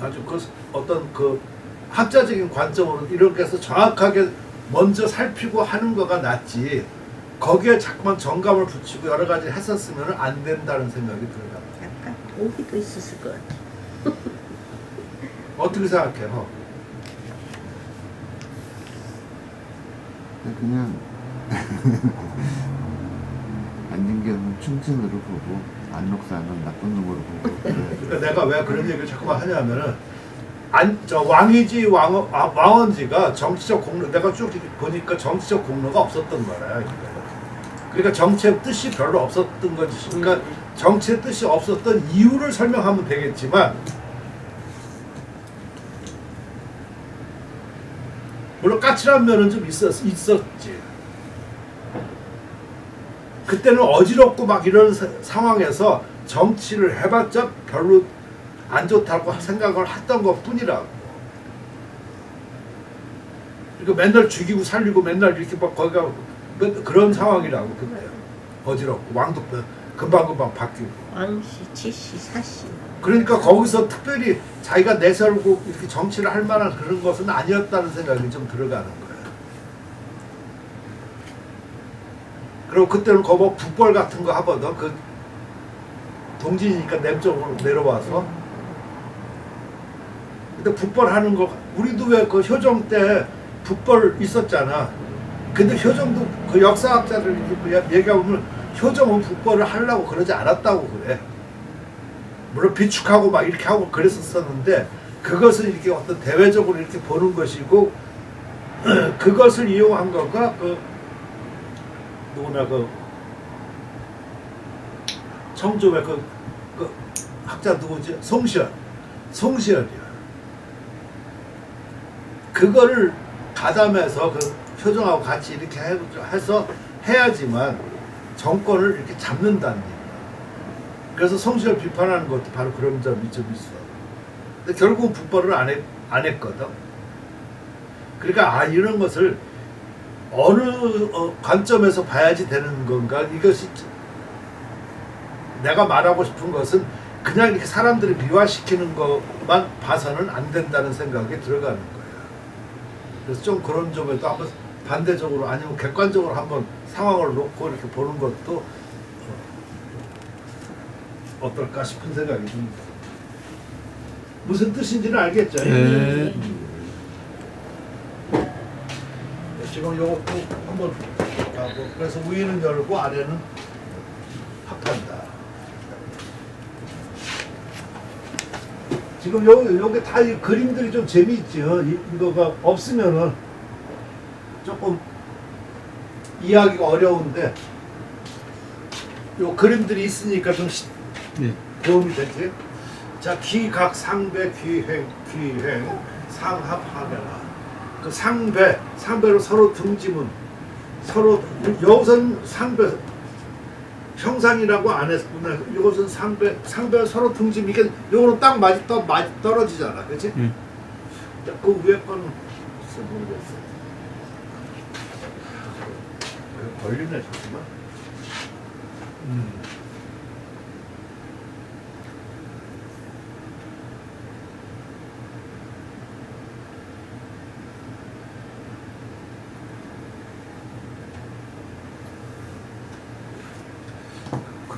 아주 그 어떤 그 학자적인 관점으로 이렇게 해서 정확하게 먼저 살피고 하는 거가 낫지. 거기에 자꾸만 정감을 붙이고 여러 가지 했었으면 안 된다는 생각이 들어요. 약간 오기도 있었을 것 같아. 어떻게 생각해요? 그냥 안진경은 충신으로 보고 안록사는 나쁜 놈으로 보고. 그러니까 내가 왜 그런 얘기를 자꾸만 하냐면은 저 왕이지 왕원지가 정치적 공로 내가 쭉 보니까 정치적 공로가 없었던 거야. 그러니까 정치의 뜻이 별로 없었던 거지. 그러니까 정치의 뜻이 없었던 이유를 설명하면 되겠지만 물론 까칠한 면은 좀 있었지. 그때는 어지럽고 막 이런 상황에서 정치를 해봤자 별로 안 좋다고 생각을 했던 것 뿐이라고. 그러니까 맨날 죽이고 살리고 맨날 이렇게 막 거기가 그런 상황이라고. 그때 어지럽고 왕도 금방금방 바뀌고. 왕씨, 치씨, 사씨. 그러니까 거기서 특별히 자기가 내세우고 이렇게 정치를 할 만한 그런 것은 아니었다는 생각이 좀 들어가는 거예요. 그리고 그때는 거뭐 북벌 같은 거 하거든. 그 동진이니까 남쪽으로 내려와서. 근데 북벌 하는 거 우리도 왜 그 효정 때 북벌 있었잖아. 근데 효정도 그 역사학자들 얘기하면 효정은 북벌을 하려고 그러지 않았다고 그래. 물론 비축하고 막 이렇게 하고 그랬었는데 그것을 이렇게 어떤 대외적으로 이렇게 보는 것이고 그것을 이용한 거가 그 누구나 그 청주의 그 학자 누구지? 송시현이야. 그거를 가담해서 그 표정하고 같이 이렇게 해서 해야지만 정권을 이렇게 잡는다는 얘기야. 그래서 송시현 비판하는 것도 바로 그런 점이 좀 있어. 근데 결국은 북벌을 안 했거든. 그러니까 이런 것을 어느 관점에서 봐야지 되는 건가? 이것이 내가 말하고 싶은 것은 그냥 이렇게 사람들을 미화시키는 것만 봐서는 안 된다는 생각에 들어가는 거야. 그래서 좀 그런 점에도 한번 반대적으로 아니면 객관적으로 한번 상황을 놓고 이렇게 보는 것도 어떨까 싶은 생각이 듭니다. 무슨 뜻인지는 알겠죠? 네. 지금 요것도 한번 하고 그래서 위는 열고 아래는 합한다. 지금 요게 다 이 그림들이 좀 재미있죠. 이거가 없으면은 조금 이해하기가 어려운데 요 그림들이 있으니까 좀 네. 도움이 되지. 자, 기각 상배 귀행 상합하게라. 그 상배로 서로 등지문 서로 여기서는 상배 형상이라고 안 했구나. 이것은 상배 서로 등짐 이게 요거는 딱 맞이 떨어지잖아, 그렇지? 그 위에 거는 글쎄 모르겠어. 걸리네 잠시만.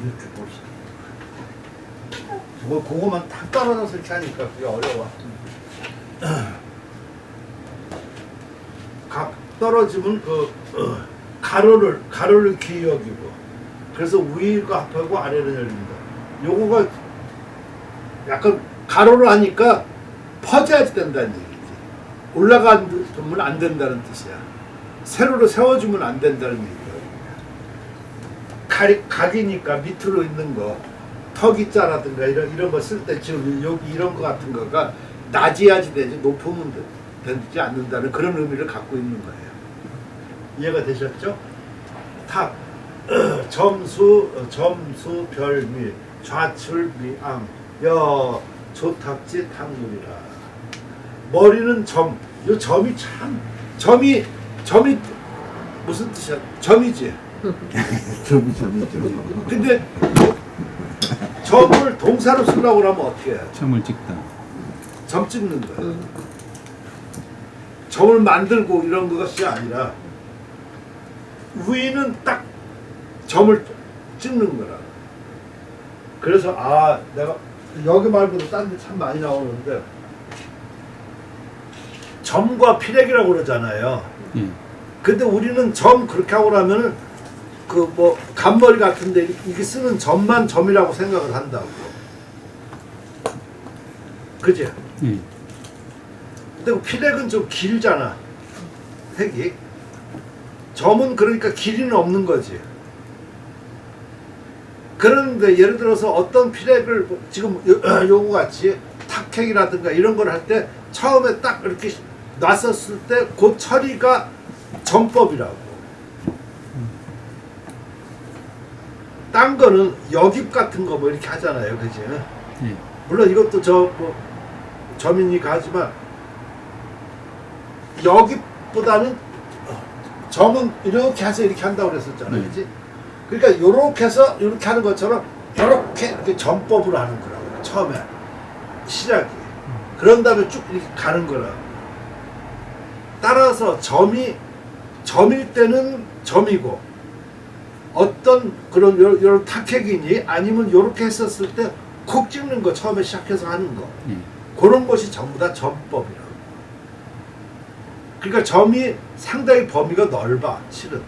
이렇게 보시죠. 그거만 딱 떨어져서 이렇게 하니까 그게 어려워. 각 떨어지면 가로를 기 여기고 그래서 위가 합하고 아래를 열린다. 요거가 약간 가로를 하니까 퍼져야 된다는 얘기지. 올라가면 안 된다는 뜻이야. 세로로 세워주면 안 된다는 얘기야. 각이니까 밑으로 있는 거 턱이자라든가 이런 거 쓸 때 지금 여기 이런 거 같은 거가 낮이야지 되지 높으면 되지 않는다는 그런 의미를 갖고 있는 거예요. 이해가 되셨죠? 탁 점수 별미 좌출 미암 여 조탁지 탕물이라. 머리는 점. 요 점이 참 점이 무슨 뜻이야? 점이지. 점이죠. 근데 점을 동사로 쓰려고 하면 어떻게 해요? 점을 찍다. 점 찍는 거야. 점을 만들고 이런 것이 아니라 위는 딱 점을 찍는 거라. 그래서 내가 여기 말고도 딴 데 참 많이 나오는데 점과 피렉이라고 그러잖아요. 예. 근데 우리는 점 그렇게 하고 나면은 그 뭐 간머리 같은데 이게 쓰는 점만 점이라고 생각을 한다고. 그지? 예. 근데 피렉은 좀 길잖아. 색이. 점은 그러니까 길이는 없는 거지. 그런데 예를 들어서 어떤 피렉을 지금 요거 같이 탁핵이라든가 이런 걸 할 때 처음에 딱 이렇게 놨었을 때 그 처리가 점법이라고. 딴 거는 여깁 같은 거 뭐 이렇게 하잖아요, 그지? 예. 물론 이것도 점이니까 하지만 여깁보다는 점은 이렇게 해서 이렇게 한다고 그랬었잖아요, 그지? 그러니까 요렇게 해서 이렇게 하는 것처럼 이렇게 점법으로 하는 거라고 처음에 시작이. 그런 다음에 쭉 이렇게 가는 거라고. 따라서 점일 때는 점이고 어떤 그런 요런 탁핵이니 아니면 요렇게 했었을 때 콕 찍는 거 처음에 시작해서 하는 거 그런 것이 전부 다 점법이라고. 그러니까 점이 상당히 범위가 넓어 실은.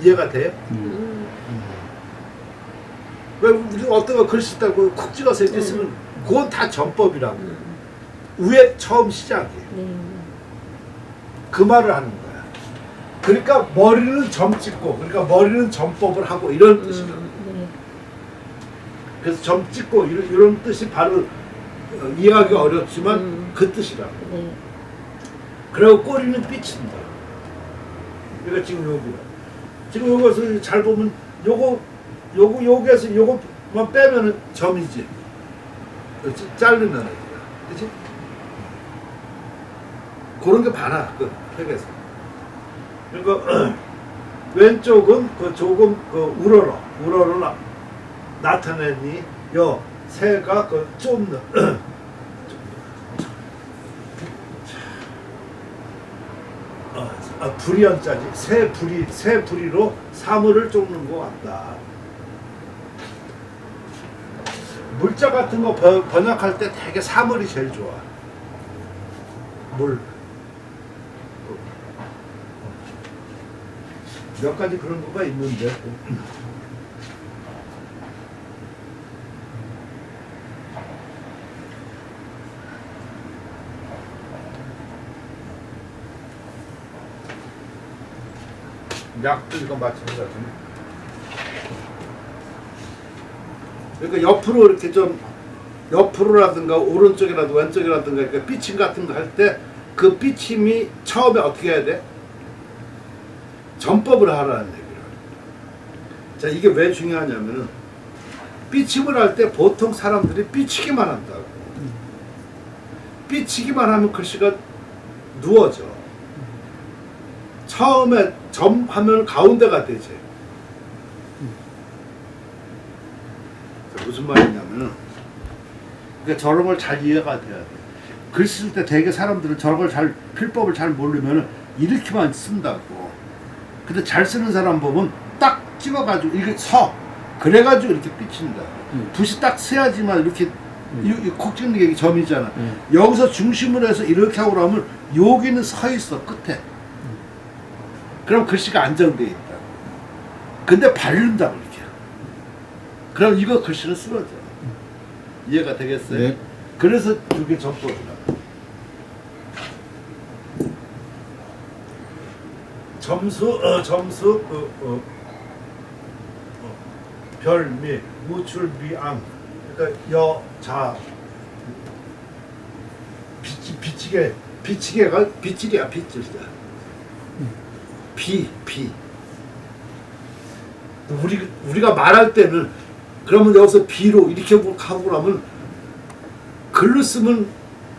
이해가 돼요? 왜 우리 어떤 거 글씨 있다고 콕 찍어서 이렇게 쓰면 그건 다 점법이라고. 위에 처음 시작이. 그 말을 하는 거야. 그러니까 머리는 점 찍고, 그러니까 머리는 점법을 하고 이런 뜻이다. 네. 그래서 점 찍고 이런 뜻이 바로 이해하기 어렵지만 그 뜻이라고. 네. 그리고 꼬리는 삐친다. 그러니까 지금 여기다. 지금 요것을 잘 보면 여기에서 요것만 빼면은 점이지. 그렇지? 자르면 어디야. 그렇지? 그런 게 많아. 그 책에서. 그러니까 왼쪽은 그 조금 그 우러러 나타내니 요 새가 그 좀 불이연자지 새 부리로 사물을 쫓는 것 같다. 물자 같은 거 번역할 때 되게 사물이 제일 좋아. 물. 몇 가지 그런 거가 있는데. 약도 이거 마찬가지네. 그러니까 옆으로 이렇게 좀 옆으로라든가 오른쪽이라든가 왼쪽이라든가 이렇게 삐침 같은 거 할 때 그 삐침이 처음에 어떻게 해야 돼? 전법을 하라는 얘기를. 자, 이게 왜 중요하냐면은 삐침을 할 때 보통 사람들이 삐치기만 한다고. 삐치기만 하면 글씨가 누워져. 처음에 점하면 가운데가 되지. 무슨 말이냐면은, 그러니까 저런 걸 잘 이해가 돼야 돼. 글 쓸 때 되게 사람들은 저런 걸 잘, 필법을 잘 모르면은 이렇게만 쓴다고. 근데 잘 쓰는 사람 보면 딱 찍어가지고 이게 그래가지고 이렇게 삐친다. 붓이 딱 서야지만 이렇게 콕 찍는 게 점이잖아. 여기서 중심으로 해서 이렇게 하고 나면 여기는 서 있어 끝에. 그럼 글씨가 안정돼 있다. 근데 바른다고 이렇게. 그럼 이거 글씨는 쓰러져. 이해가 되겠어요? 네. 그래서 그게 전법이다. 점수, 별미, 우출비암. 그러니까 여자 비치개가 빗질이야, 빗질이야. 비. 우리가 말할 때는 그러면 여기서 비로 이렇게 하고 나면 글로 쓰면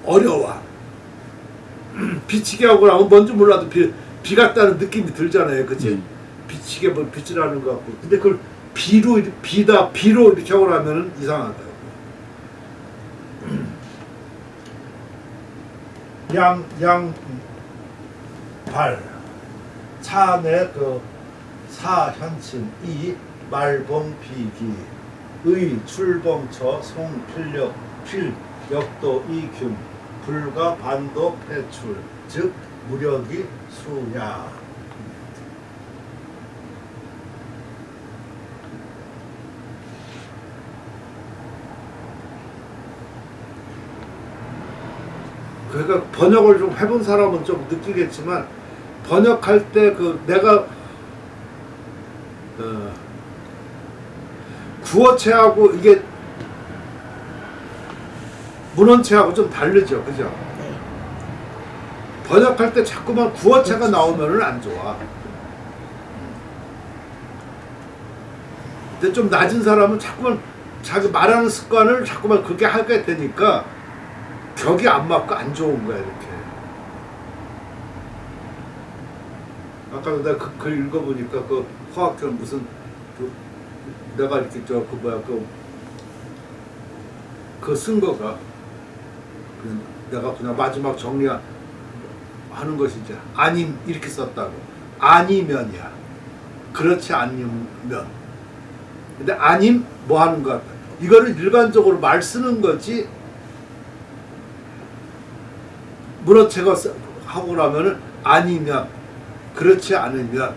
어려워. 비치게 하고 나면 뭔지 몰라도 비 같다는 느낌이 들잖아요, 그치? 비치게 뭐 빗질하는 것 같고. 근데 그걸 비로 이렇게 하고 나면은 이상하다고. 발. 차내 그 사현친 이 말봉비기 의 출봉처 송필력 필 역도 이균 불가 반도 폐출 즉 무력이 수야. 그러니까 번역을 좀 해본 사람은 좀 느끼겠지만 번역할 때 그 내가 구어체하고 이게 문어체하고 좀 다르죠, 그죠? 네. 번역할 때 자꾸만 구어체가 나오면은 안 좋아. 근데 좀 낮은 사람은 자꾸만 자기 말하는 습관을 자꾸만 그렇게 하게 되니까 격이 안 맞고 안 좋은 거야, 이렇게. 아까 내가 그 글 읽어보니까 그 화학교 무슨 내가 이렇게 그 쓴 거가 내가 그냥 마지막 정리하는 것이지. 아님 이렇게 썼다고. 아니면이야. 그렇지 않으면. 근데 아님 뭐 하는 거야? 이거를 일반적으로 말 쓰는 거지. 문어체가 하고 나면은 아니면 그렇지 않으면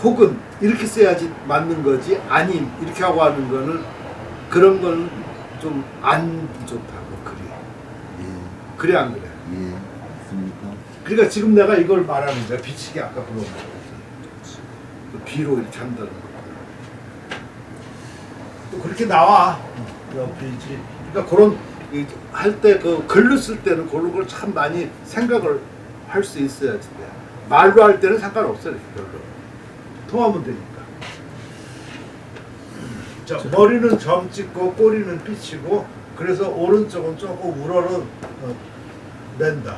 혹은 이렇게 써야지 맞는 거지. 아님 이렇게 하고 하는 거는 그런 거는 좀 안 좋다고 글이. 예, 그래 안 그래? 예, 맞습니다. 그러니까 지금 내가 이걸 말하는 거야. 비치기 아까 그런 거. 그 비로 이렇게 한다는 거. 또 그렇게 나와. 비치. 그러니까 그런 할 때 그 글로 쓸 때는 그런 걸 참 많이 생각을 할 수 있어야지. 말로 할 때는 상관없어 이렇게 별로. 통하면 되니까. 자, 머리는 점 찍고 꼬리는 삐치고 그래서 오른쪽은 조금 우러러 낸다.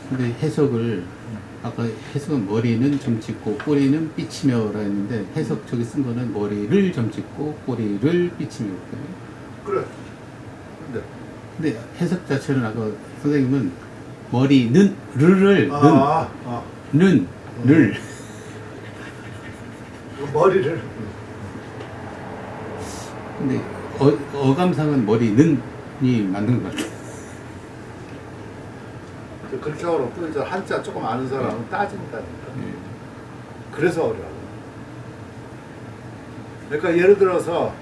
근데 해석을 아까 해석은 머리는 점 찍고 꼬리는 삐치며라 했는데 해석 저기 쓴 거는 머리를 점 찍고 꼬리를 삐치며거든요. 그래. 근데 해석 자체는 아까 선생님은 머리는 르를 는 머리를. 근데 어감상은 머리는이 맞는 것 같아요. 그렇게 어려워. 또 이제 한자 조금 아는 사람은 따진다니까. 그래서 어려워. 그러니까 예를 들어서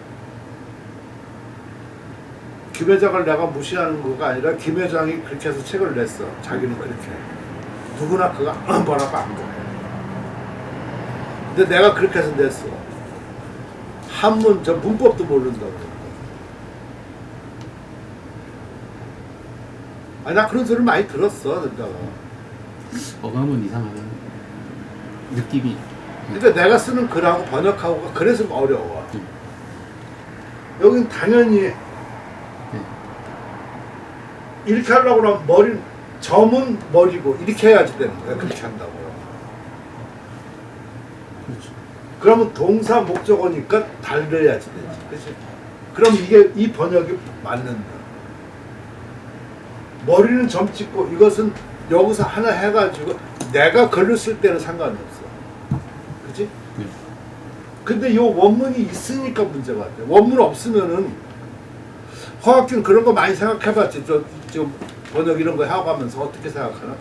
김 회장을 내가 무시하는 거가 아니라 김 회장이 그렇게 해서 책을 냈어. 자기는 그렇게. 누구나 그거 뭐라고 안 그래. 근데 내가 그렇게 해서 냈어. 한문, 저 문법도 모른다고. 아니, 나 그런 소리를 많이 들었어, 그러니까. 어감은 이상하다. 느낌이. 그러니까 내가 쓰는 글하고 번역하고가 그래서 어려워. 여긴 당연히 이렇게 하려고 하면 점은 머리고 이렇게 해야지 되는 거야. 그렇게 한다고. 그렇죠. 그러면 동사 목적어니까 달려야지 되지. 그치? 그럼 이게 이 번역이 맞는다. 머리는 점 찍고 이것은 여기서 하나 해가지고 내가 글로 쓸 때는 상관이 없어. 그치? 네. 근데 이 원문이 있으니까 문제가 돼. 원문 없으면은 허학기는 그런 거 많이 생각해봤지. 저 번역 이런 거 해가면서 어떻게 생각하나?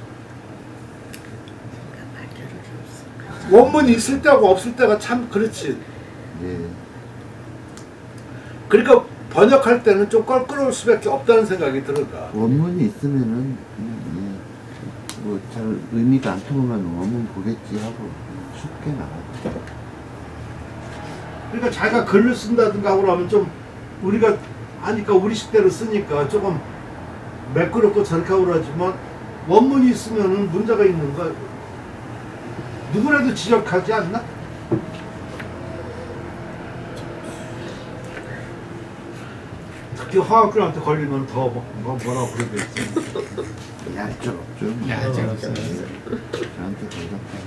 원문이 있을 때하고 없을 때가 참 그렇지. 예. 그러니까 번역할 때는 좀 껄끄러울 수밖에 없다는 생각이 들어가. 원문이 있으면은 뭐잘 의미가 안 통하면 원문 보겠지 하고 쉽게 나가죠. 그러니까 자기가 글을 쓴다든가 하고 하면 좀 우리가 하니까 우리 식대로 쓰니까 조금 매끄럽고 저렇게 하고 하지만 원문이 있으면은 문제가 있는 거야. 누구라도 지적하지 않나? 특히 화학교한테 걸리면 더 뭐라고 그러겠지. 얄짤 좀. 얄짤 없어요. 저한테 걸렸다.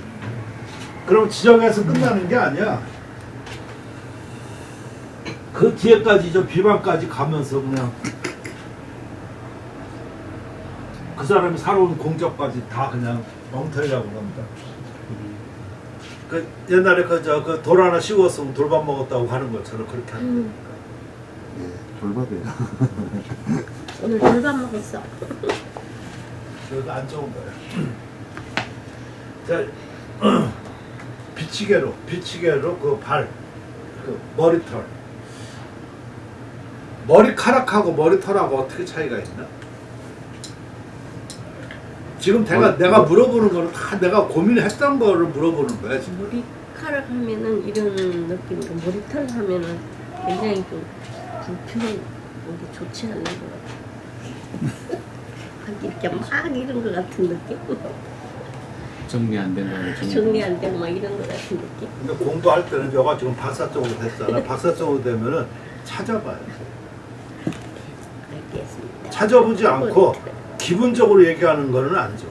그럼 지적해서 끝나는 게 아니야. 그 뒤에까지 저 비방까지 가면서 그냥 그 사람이 살아온 공적까지 다 그냥 엉터리라고 합니다. 그 옛날에 그 돌 하나 씌웠으면 돌밥 먹었다고 하는 것처럼 그렇게 하는 거니까. 예, 돌밥이에요. 오늘 돌밥 먹었어. 저도 안 좋은 거예요. 자, 비치개로 그 발, 그 머리털. 머리카락하고 머리털하고 어떻게 차이가 있나? 지금 내가 물어보는 거는 다 내가 고민했던 거를 물어보는 거야 지금. 머리카락 하면은 이런 느낌이고 머리털 하면은 굉장히 좀 불편한 게 좋지 않은 것 같아. 이렇게 막 이런 것 같은 느낌? 정리 안 된다고 정리 안 되고 막 이런 것 같은 느낌? 근데 공부할 때는 여가 지금 박사 쪽으로 됐잖아. 박사 쪽으로 되면은 찾아봐요. 알겠습니다. 찾아보지 않고 기분적으로 얘기하는 거는 안 좋아.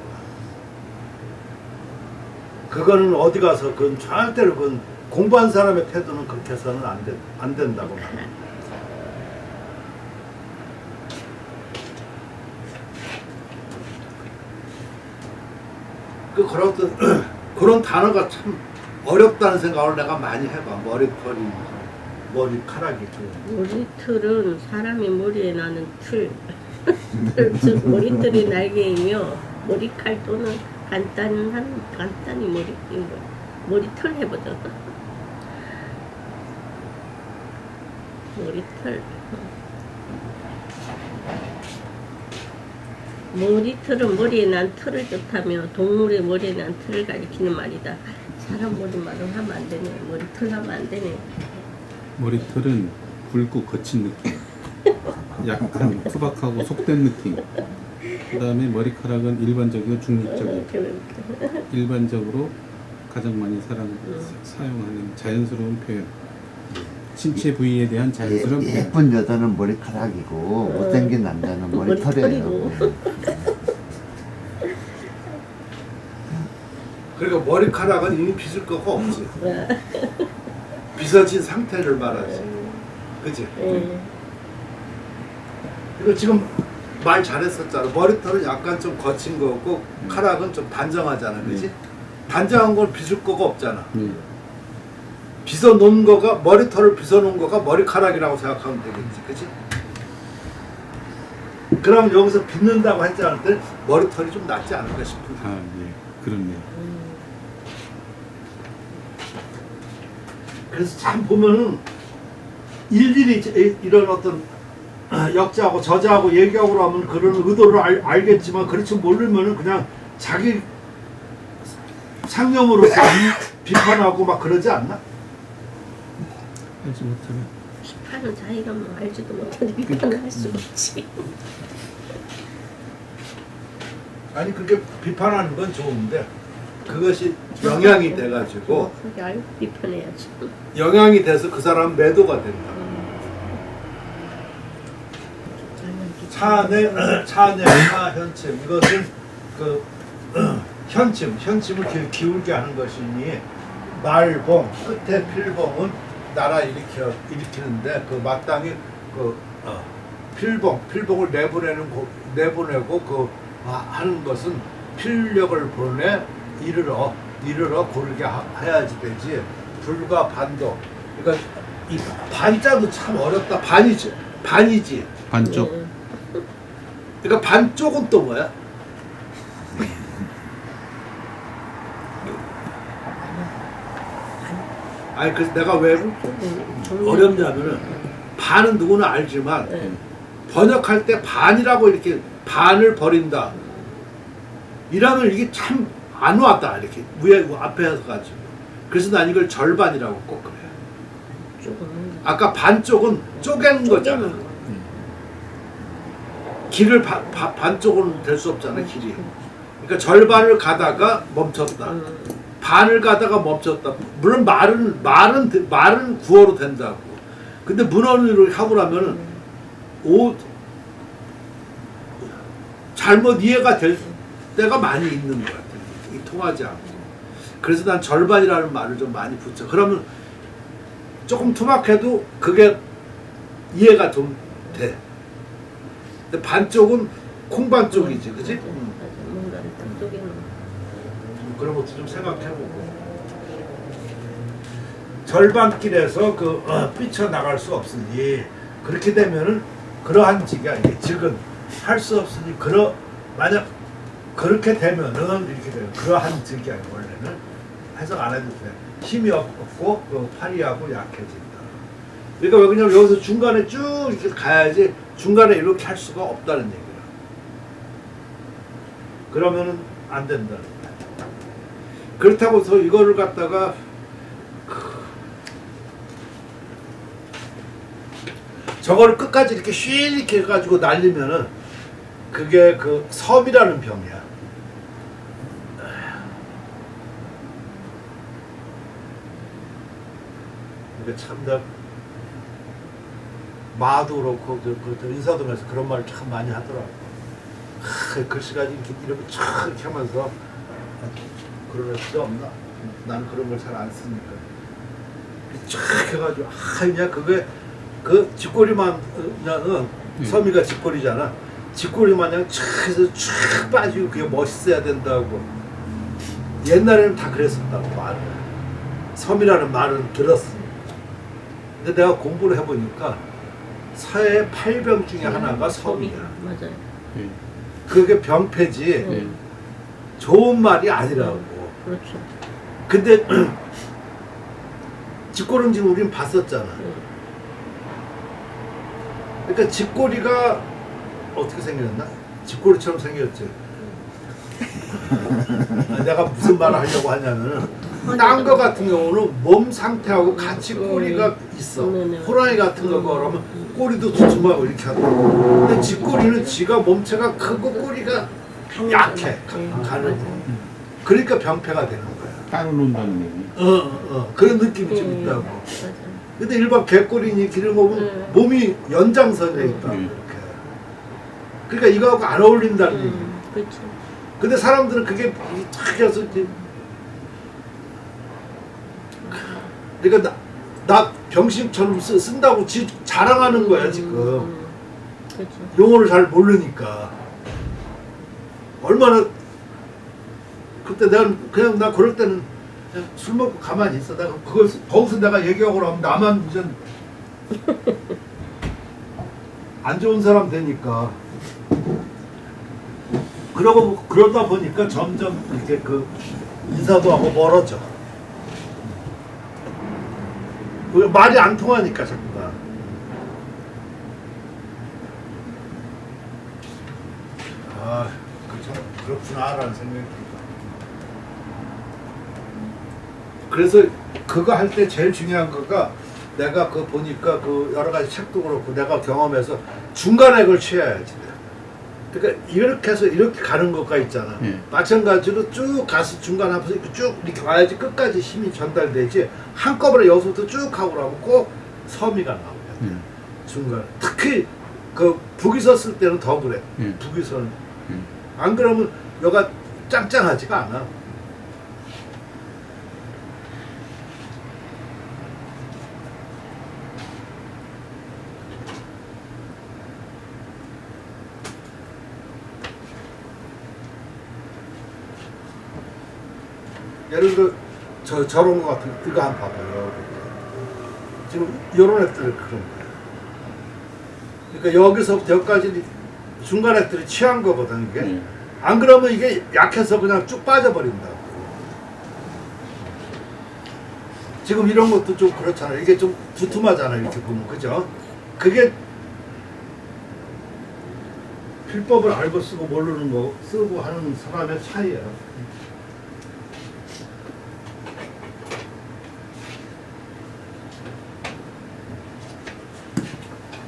그거는 어디 가서 그건 절대로 그건 공부한 사람의 태도는 그렇게 해서는 안 된다고 말이야. 그런 단어가 참 어렵다는 생각을 내가 많이 해봐. 머리털이, 머리카락이. 머리털은 사람의 머리에 나는 틀. 즉 머리털이 날개이며 머리칼 또는 간단히 머리털 해보자. 머리털. 머리털은 머리에 난 털을 뜻하며 동물의 머리에 난 털을 가리키는 말이다. 사람 머리말은 하면 안 되네. 머리털 하면 안 되네. 머리털은 굵고 거친 느낌. 약간 투박하고 속된 느낌. 그 다음에 머리카락은 일반적이고 중립적이고 일반적으로 가장 많이 사용하는 자연스러운 표현. 신체 부위에 대한 자연스러운 표현. 예쁜 여자는 머리카락이고 못생긴 남자는 머리털이에요. 그러니까 머리카락은 이미 빗을 거가 없지. 빗어진 상태를 말하지. 그치? 이거 지금 말 잘했었잖아. 머리털은 약간 좀 거친 거고 카락은 좀 단정하잖아. 그치? 단정한 걸 빗을 거가 없잖아. 빗어 놓은 거가, 머리털을 빗어 놓은 거가 머리카락이라고 생각하면 되겠지. 그치? 그럼 여기서 빗는다고 했지 않을 때 머리털이 좀 낫지 않을까 싶은데. 아, 예. 그렇네요. 그래서 참 보면은 일일이 이런 어떤 역자하고 저자하고 얘기하고 하면 그런 의도를 알겠지만 그렇지 모르면은 그냥 자기 상념으로서 비판하고 막 그러지 않나? 알지 못하면. 비판은 자기가 뭐 알지도 못하는 비판을 할 수가 없지. 아니 그게 비판하는 건 좋은데 그것이 영향이 돼가지고 그게 알고 비판해야지. 영향이 돼서 그 사람 매도가 된다. 차내 하현침 이것은 그 현침을 기울게 하는 것이니 말봉 끝에 필봉은 나라 일으키는데 그 마땅히 그 필봉을 내보내고 그 하는 것은 필력을 보내 이르러 고르게 해야지 되지. 불과 반도. 그러니까 이 반자도 참 어렵다. 반이지. 반쪽. 그러니까 반쪽은 또 뭐야? 아니 그래서 내가 왜 어렵냐면은 반은 누구나 알지만 번역할 때 반이라고 이렇게 반을 버린다. 이라면 이게 참 안 왔다 이렇게 위에 앞에서 가지고. 그래서 난 이걸 절반이라고 꼭 그래요. 아까 반쪽은 쪼개는 거잖아. 길을 반쪽은 될 수 없잖아 길이. 그러니까 절반을 가다가 멈췄다. 반을 가다가 멈췄다. 물론 말은 구어로 된다고. 근데 문헌으로 하고 나면은 잘못 이해가 될 때가 많이 있는 것 같아요. 이게 통하지 않고. 그래서 난 절반이라는 말을 좀 많이 붙여. 그러면 조금 투박해도 그게 이해가 좀 돼. 근데 반쪽은 콩반쪽이지, 그지? 뭔가를 딱 쪼개는. 그런 것도 좀 생각해보고. 절반길에서 삐쳐나갈 수 없으니 그렇게 되면은 그러한 지가 이게 즉은 할 수 없으니 만약 그렇게 되면은 이렇게 돼요. 그러한 즉이 아니고 원래는 해석 안 해도 돼. 힘이 없고 파리하고 약해진다. 그러니까 왜 그러냐면 여기서 중간에 쭉 이렇게 가야지 중간에 이렇게 할 수가 없다는 얘기야. 그러면은 안 된다는 거야. 그렇다고 해서 이거를 갖다가 저거를 끝까지 이렇게 이렇게 해가지고 날리면은 그게 그 섬이라는 병이야. 이게 참다 마도 그렇고 인사동에서 그런 말을 참 많이 하더라고. 글씨가 이렇게 촥 이렇게 하면서 그럴 필요 없나? 나는 그런 걸 잘 안 쓰니까. 촥 해가지고 그냥 그게 그 쥐꼬리만 섬이가 쥐꼬리잖아. 쥐꼬리 마냥 촥 해서 촥 빠지고 그게 멋있어야 된다고. 옛날에는 다 그랬었다고 말을. 섬이라는 말은 들었어. 근데 내가 공부를 해보니까 사회 8병 중에 하나가 섬이야. 맞아요. 그게 병폐지 좋은 말이 아니라고. 그렇죠. 근데 쥐꼬름지는 우린 봤었잖아. 그러니까 쥐꼬리가 어떻게 생겼나? 쥐꼬리처럼 생겼지. 내가 무슨 말을 하려고 하냐면은 딴 거 같은 경우는 몸 상태하고 같이 꼬리가 있어. 호랑이 같은 거 그러면 꼬리도 두툼하고 이렇게 하고. 근데 쥐꼬리는 쥐가 몸체가 크고 꼬리가 약해. 가늘고. 그러니까 병폐가 되는 거야. 따로 논다는 얘기. 그런 느낌이 좀 있다고. 맞아. 근데 일반 개꼬리니 기름 보면 몸이 연장선에 있다. 이렇게. 그러니까 이거하고 안 어울린다는 얘기. 그렇죠. 근데 사람들은 그게 탁 해서 이제 그러니까 나 병신처럼 쓴다고 자랑하는 거야 지금. 그렇죠. 용어를 잘 모르니까. 얼마나 그때 내가 그냥 나 그럴 때는 그냥 술 먹고 가만히 있어. 내가 그걸 거기서 내가 얘기하고 나면 나만 이제 안 좋은 사람 되니까. 그러다 보니까 점점 이렇게 그 인사도 하고 멀어져. 그 말이 안 통하니까 자꾸 다. 아, 그렇구나라는 생각이 듭니다. 그래서 그거 할 때 제일 중요한 거가 내가 그 보니까 그 여러 가지 책도 그렇고 내가 경험해서 중간액을 취해야지. 그러니까 이렇게 해서 이렇게 가는 것가 있잖아. 마찬가지로 쭉 가서 중간 앞에서 쭉 이렇게 와야지 끝까지 힘이 전달되지. 한꺼번에 여기서부터 쭉 하고 나면 꼭 서미가 나오거든. 중간. 특히 그 북이 섰을 때는 더 그래. 북이 서는. 안 그러면 여가 짱짱하지가 않아. 예를 들어 저런 거 같은 거 이거 한번 봐봐요. 지금 요런 애들은 그런 거야. 그러니까 여기서부터 여기까지 중간 애들이 취한 거거든 이게. 안 그러면 이게 약해서 그냥 쭉 빠져버린다고. 지금 이런 것도 좀 그렇잖아. 이게 좀 두툼하잖아 이렇게 보면. 그죠? 그게 필법을 알고 쓰고 모르는 거 쓰고 하는 사람의 차이야.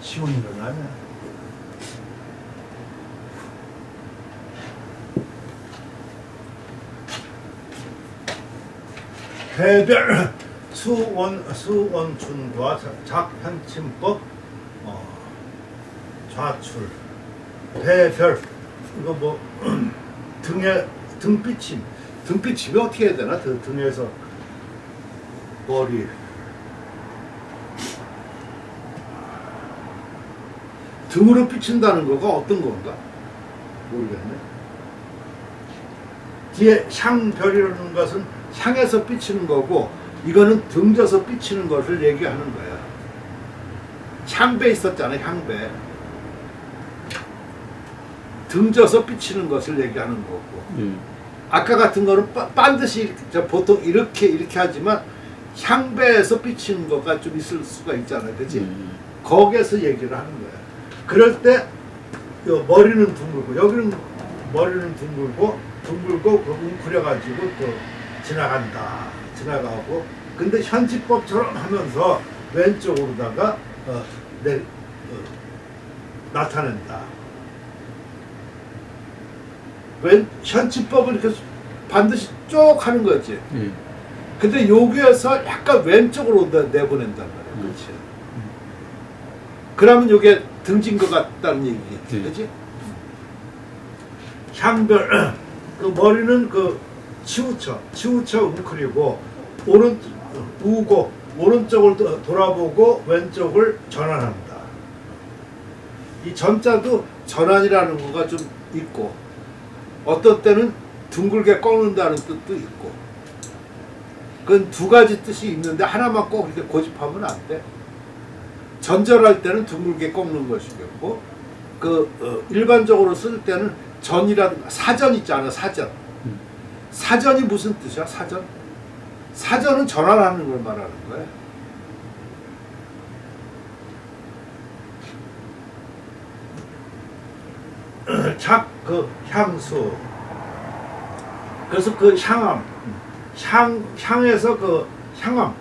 쉬운 일은 아니야. 배별 수원춘과 작편침법 좌출 배별 이거 뭐 등에 등비침이 어떻게 해야 되나 등에서 머리 등으로 비친다는 거가 어떤 건가? 모르겠네. 뒤에 향별이라는 것은 향에서 비치는 거고 이거는 등져서 비치는 것을 얘기하는 거야. 향배 있었잖아. 향배. 등져서 비치는 것을 얘기하는 거고 아까 같은 거는 반드시 보통 이렇게 하지만 향배에서 비치는 거가 좀 있을 수가 있잖아. 그치? 거기에서 얘기를 하는 거야. 그럴 때 머리는 둥글고 여기는 머리는 둥글고 웅크려가지고 또 지나가고 근데 현지법처럼 하면서 왼쪽으로다가 나타낸다. 현지법은 이렇게 반드시 쭉 하는 거지. 근데 여기에서 약간 왼쪽으로 내보낸단 말이야. 그렇지. 그러면 이게 등진 것 같다는 얘기겠지. 그치? 향별, 그 머리는 그 치우쳐 웅크리고, 오른쪽을 돌아보고 왼쪽을 전환한다. 이 전자도 전환이라는 거가 좀 있고, 어떤 때는 둥글게 꺾는다는 뜻도 있고, 그건 두 가지 뜻이 있는데 하나만 꼭 이렇게 고집하면 안 돼. 전절할 때는 둥글게 꺾는 것이겠고 일반적으로 쓸 때는 전이라든가 사전 있잖아. 사전이 무슨 뜻이야? 사전은 전환하는 걸 말하는 거야. 작 그 향수. 그래서 그 향함, 향에서 그 향함,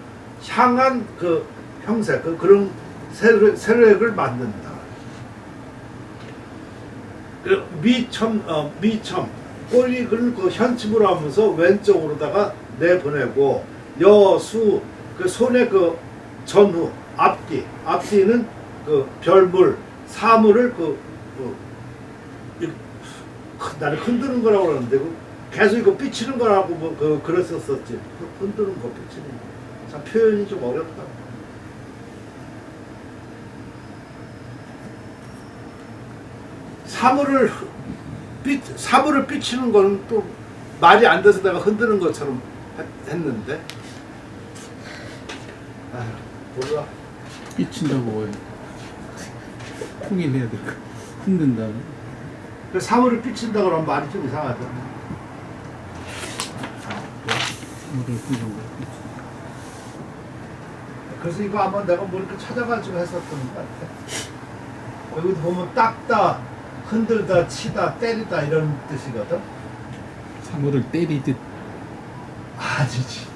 향한 그 형세, 그런 세력을 만든다. 미첨, 꼬리를 그 현침으로 하면서 왼쪽으로다가 내보내고, 여수, 그 손의 그 전후, 앞뒤는 그 별물, 사물을 나를 흔드는 거라고 그러는데, 계속 이거 삐치는 거라고 그랬었었지. 흔드는 거, 삐치는 거. 참 표현이 좀 어렵다. 사물을 삐치는 거는 또 말이 안 돼서 내가 흔드는 것처럼 했는데. 몰라. 삐친다고 왜 통일해야 될까? 흔든다. 사물을 삐친다 그러면 말이 좀 이상하죠. 뭐를 흔든 거. 그래서 이거 아마 내가 뭐 이렇게 찾아가지고 했었던 것 같아. 여기 보면 닦다, 흔들다, 치다, 때리다 이런 뜻이거든. 사물을 때리듯 아니지.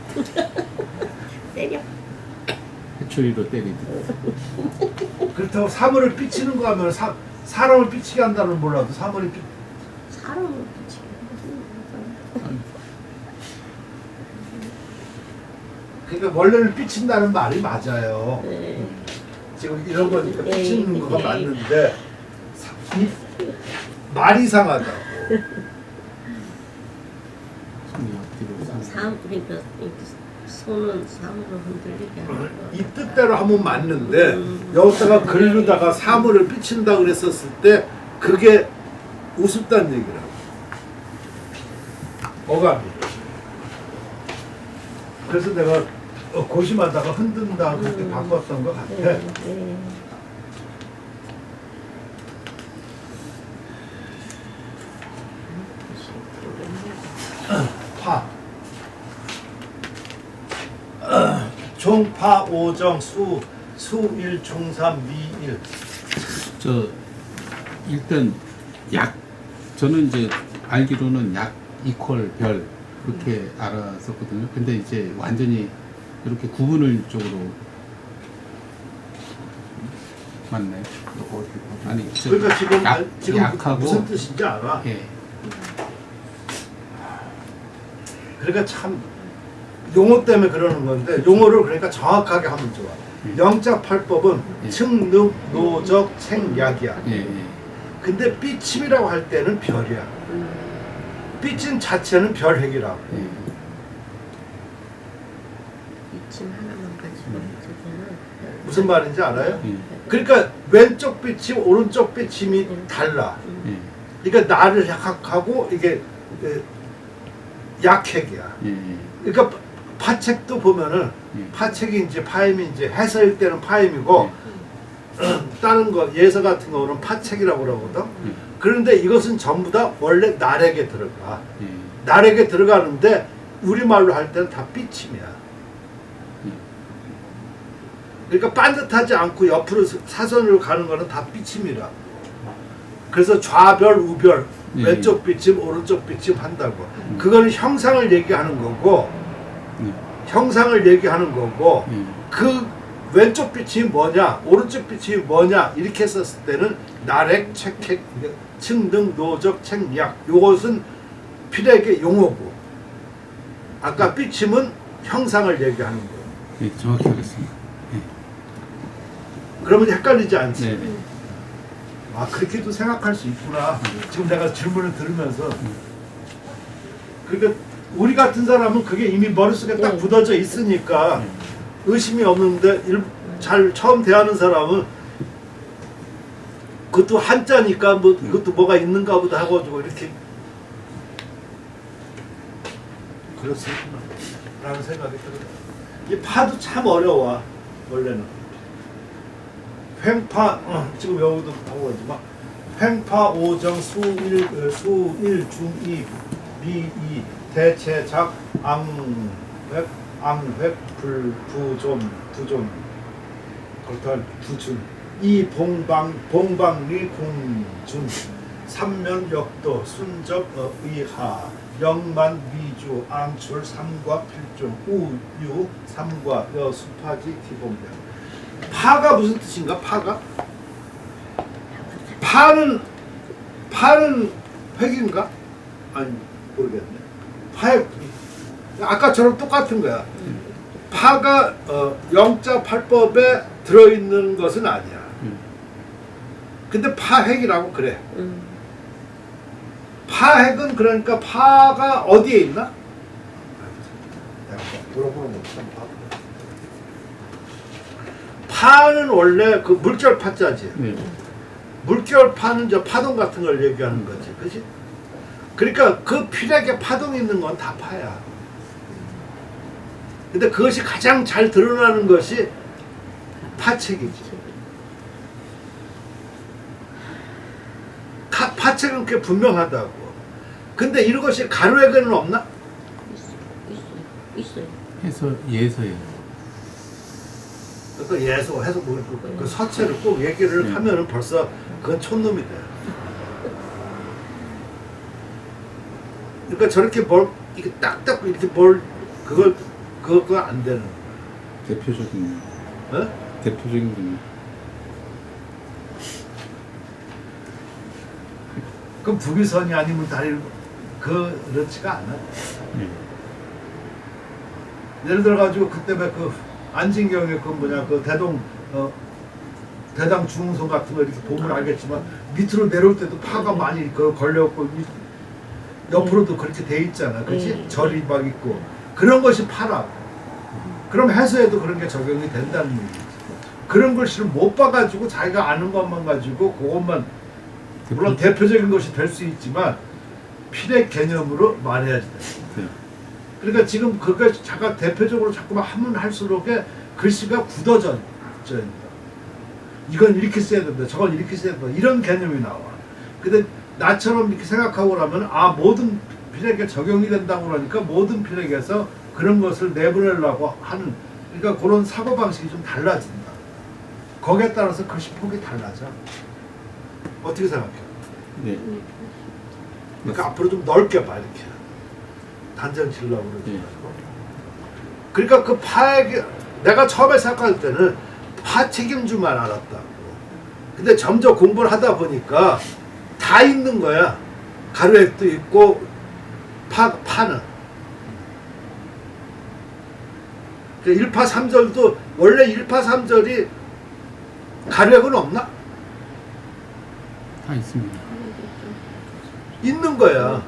때려. 해초리로 때리듯. 그렇다고 사물을 삐치는 거 하면 사람을 삐치게 한다는 몰라도 사물이 사람을 붙이게. 그러니까 원래는 삐친다는 말이 맞아요. 네. 지금 이런 거니까 네. 삐치는 거가 맞는데 이 말이 이상하다고. 손이 앞뒤로 그러니까 이렇게 손은 사물을 흔들리게 하는 거. 이 뜻대로 하면 맞는데 여기다가 그리려다가 사물을 삐친다 그랬었을 때 그게 우습다는 얘기라고. 어감이. 그래서 내가 고심하다가 흔든다 그렇게 바꿨던 것 같아. 네. 파. 종파 오정 수일 중삼 미일. 저 일단 약 저는 이제 알기로는 약 이퀄 별 그렇게 알았었거든요. 근데 이제 완전히 이렇게 구분을 쪽으로 맞나요? 아니 그러니까 지금 약하고 무슨 뜻인지 알아? 예. 그러니까 참 용어 때문에 그러는 건데 용어를 그러니까 정확하게 하면 좋아. 영자팔법은 예. 측능 노적 챙약이야. 예, 예. 근데 삐침이라고 할 때는 별이야. 삐침 자체는 별획이라고. 예. 이침 하나만 가지고 저기는 무슨 말인지 알아요? 예. 그러니까 왼쪽 삐침, 오른쪽 삐침이 달라. 예. 그러니까 나를 약하고 이게 약핵이야. 예. 그러니까 파책도 보면은 예. 파책이 이제 파임이 이제 해서일 때는 파임이고 다른 거 예서 같은 거는 파책이라고 그러거든. 예. 그런데 이것은 전부 다 원래 날에게 들어가. 예. 날에게 들어가는데 우리말로 할 때는 다 삐침이야. 그러니까 반듯하지 않고 옆으로 사선으로 가는 거는 다 삐침이라. 그래서 좌별, 우별, 예. 왼쪽 삐침, 오른쪽 삐침 한다고. 그거는 형상을 얘기하는 거고, 예. 형상을 얘기하는 거고, 예. 그 왼쪽 삐침이 뭐냐, 오른쪽 삐침이 뭐냐 이렇게 했었을 때는 나렉, 책핵, 층등, 노적, 책약 요것은 필액의 용어고, 아까 삐침은 형상을 얘기하는 거예요. 예. 정확히 하겠습니다. 그러면 헷갈리지 않지? 네. 네. 아 그렇게도 생각할 수 있구나. 지금 내가 질문을 들으면서 그러니까 우리 같은 사람은 그게 이미 머릿속에 딱 굳어져 있으니까 의심이 없는데 잘 처음 대하는 사람은 그것도 한자니까 뭐 그것도 뭐가 있는가 보다 하고 이렇게 그렇습니다 라는 생각이 들어요. 이 파도 참 어려워 원래는. 횡파 지금 여기도 하고 있지만 횡파 오정 수일 중이 미이 대체작 앙획 부존 그렇다 부준 이 봉방리 공준 삼면 역도 순적 의하 영만 미주 앙출 삼과 필중 우유 삼과 여 수파지 기본명. 파가 무슨 뜻인가? 파가? 파는 획인가? 아니 모르겠네. 파의 아까처럼 똑같은 거야. 파가 영자 팔법에 들어있는 것은 아니야. 근데 파획이라고 그래. 파획은 그러니까 파가 어디에 있나? 물어보는 거참 파는 원래 그 물결 파자지. 네. 물결 파는 저 파동 같은 걸 얘기하는 거지, 그지? 그러니까 그 필액에 파동이 있는 건 다 파야. 근데 그것이 가장 잘 드러나는 것이 파책이지. 파책은 꽤 분명하다고. 근데 이런 것이 가로액에는 없나? 있어요. 예서예요. 그 해서 그 서체를 꼭 얘기를 하면은 벌써 그건 촌놈이 돼. 그러니까 저렇게 이게 딱딱 이렇게 그거 안 되는. 대표적인 어? 대표적인 분이. 그럼 북위선이 아니면 다리 그렇지가 않아. 예를 들어 가지고 그때 그 안진경의 그 대당 중흥선 같은 거 이렇게 보면 알겠지만 밑으로 내려올 때도 파가 많이 걸려있고 옆으로도 그렇게 돼 있잖아, 그렇지? 절이 막 있고 그런 것이 파라고. 그럼 해서에도 그런 게 적용이 된다는 얘기지. 그런 걸 실은 못 봐가지고 자기가 아는 것만 가지고 그것만 물론 대표적인 것이 될 수 있지만 필의 개념으로 말해야지 돼. 그러니까 지금 그것까지 잠깐 대표적으로 자꾸만 하면 할수록 글씨가 굳어져 있다. 이건 이렇게 써야 된다. 저건 이렇게 써야 된다. 이런 개념이 나와. 근데 나처럼 이렇게 생각하고 나면 모든 필액에 적용이 된다고 그러니까 모든 필액에서 그런 것을 내보내려고 하는, 그러니까 그런 사고방식이 좀 달라진다. 거기에 따라서 글씨 폭이 달라져. 어떻게 생각해? 네. 그러니까 앞으로 좀 넓게 봐, 이렇게. 단정 지으려고 그러지 말고. 그러니까 그 파액이, 내가 처음에 생각할 때는 파 책임주만 알았다고. 근데 점점 공부를 하다 보니까 다 있는 거야. 가로액도 있고, 파는. 1파 3절도, 원래 1파 3절이 가로액은 없나? 다 있습니다. 있는 거야.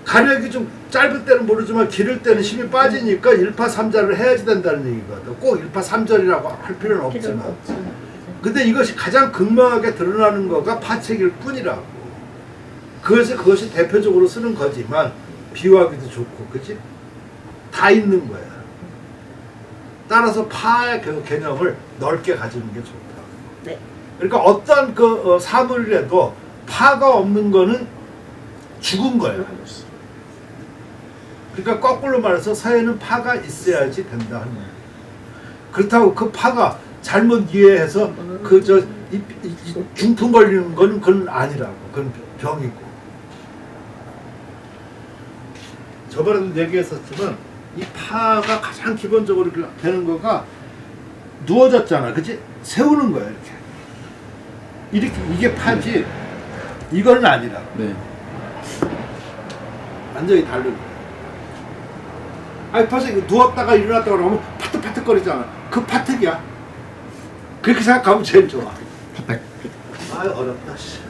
가력이 좀 짧을 때는 모르지만 길을 때는 힘이 빠지니까 1파 3절을 해야지 된다는 얘기거든. 꼭 1파 3절이라고 할 필요는 없지만. 근데 이것이 가장 극명하게 드러나는 거가 파책일 뿐이라고. 그것이 대표적으로 쓰는 거지만 비유하기도 좋고, 그치? 다 있는 거야. 따라서 파의 그 개념을 넓게 가지는 게 좋다. 네. 그러니까 어떤 그 사물이라도 파가 없는 거는 죽은 거예요. 그러니까 거꾸로 말해서 서예는 파가 있어야지 된다 하는 거예요. 그렇다고 그 파가 잘못 이해해서 중풍 걸리는 거는 그건 아니라고. 그건 병이고. 저번에도 얘기했었지만 이 파가 가장 기본적으로 되는 거가 누워졌잖아, 그치? 세우는 거야, 이렇게 이게 파지 이거는 아니라고. 네. 완전히 다른 거야. 아니 벌써 누웠다가 일어났다가 그러면 파특파특거리잖아. 그 파특이야. 그렇게 생각하면 제일 좋아. 파딱. 아유 어렵다. 씨.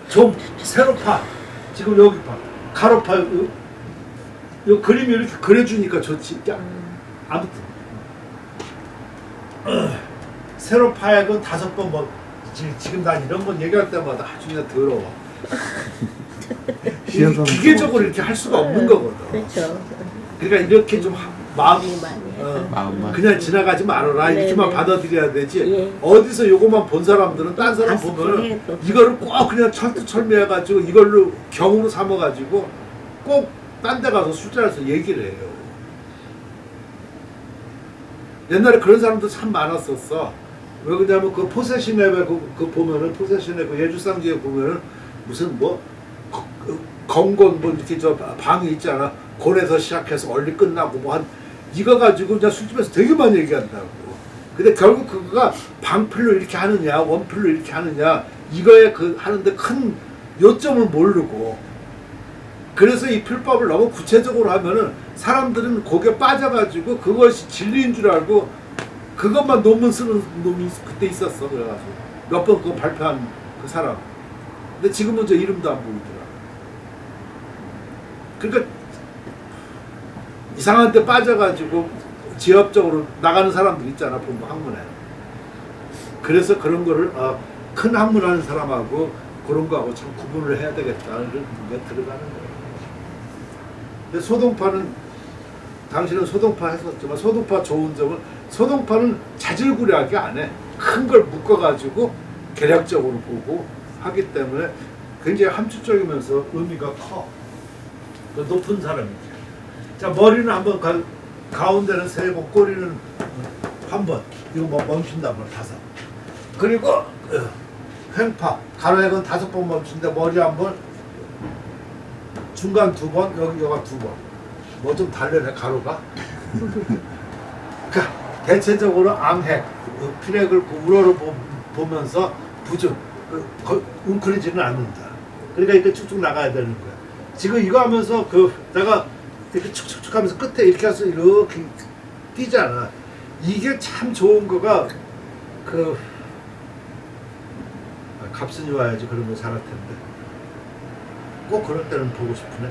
좀 세로 파. 지금 여기 파. 가로 파. 요 그림이 이렇게 그려주니까 좋지. 야, 아무튼 세로 파약은 5번 뭐 지금 난 이런 건 얘기할 때마다 아주 그냥 더러워. 기계적으로 이렇게 할 수가 없는 거거든. 그렇죠. 그러니까 이렇게 좀 마음만 그냥 지나가지 말아라. 네, 이렇게만 네. 받아들여야 되지. 예. 어디서 요거만 본 사람들은 딴 사람 보면은 이거를 꼭 그냥 철두철미해가지고 이걸로 경우로 삼아가지고 꼭 딴 데 가서 술자리에서 얘기를 해요. 옛날에 그런 사람도 참 많았었어. 왜 그러냐면 그 포세션에 그 보면은 포세션에 그 예주상지에 보면은 무슨 뭐 건곤 뭐 이렇게 저 방이 있잖아. 곤에서 시작해서 얼리 끝나고 뭐 한 이거 가지고 이제 술집에서 되게 많이 얘기한다고. 근데 결국 그거가 방필로 이렇게 하느냐 원필로 이렇게 하느냐 이거에 그 하는데 큰 요점을 모르고 그래서 이 필법을 너무 구체적으로 하면은 사람들은 거기에 빠져가지고 그것이 진리인 줄 알고 그것만 논문 쓰는 놈이 그때 있었어. 그래가지고 몇 번 그거 발표한 그 사람. 근데 지금은 저 이름도 안 보이더라. 그러니까 이상한 데 빠져가지고 지엽적으로 나가는 사람들 있잖아. 본부 학문에. 그래서 그런 거를 큰 학문하는 사람하고 그런 거하고 참 구분을 해야 되겠다는 게 들어가는 거예요. 근데 소동파는 당신은 소동파 했었지만 소동파 좋은 점은 소동파는 자질구레하게 안 해. 큰 걸 묶어가지고 계략적으로 보고 하기 때문에 굉장히 함축적이면서 의미가 커. 그 높은 사람이죠. 자, 머리는 한번 가운데는 세 번, 꼬리는 한 번. 이거 뭐 멈춘다 뭐 5. 그리고 횡파 가로액은 5번 멈춘데 머리 한 번, 중간 2번, 여기가 2번. 뭐 좀 다르네 가로가. 그러니까 대체적으로 암핵, 피렉을 우러러 보면서 부중, 웅크리지는 않는다. 그러니까 이렇게 쭉쭉 나가야 되는 거야. 지금 이거 하면서 내가 이렇게 축축축 하면서 끝에 이렇게 해서 이렇게 뛰잖아. 이게 참 좋은 거가 갑순이 와야지 그런 거 잘할 텐데. 꼭 그럴 때는 보고 싶으네.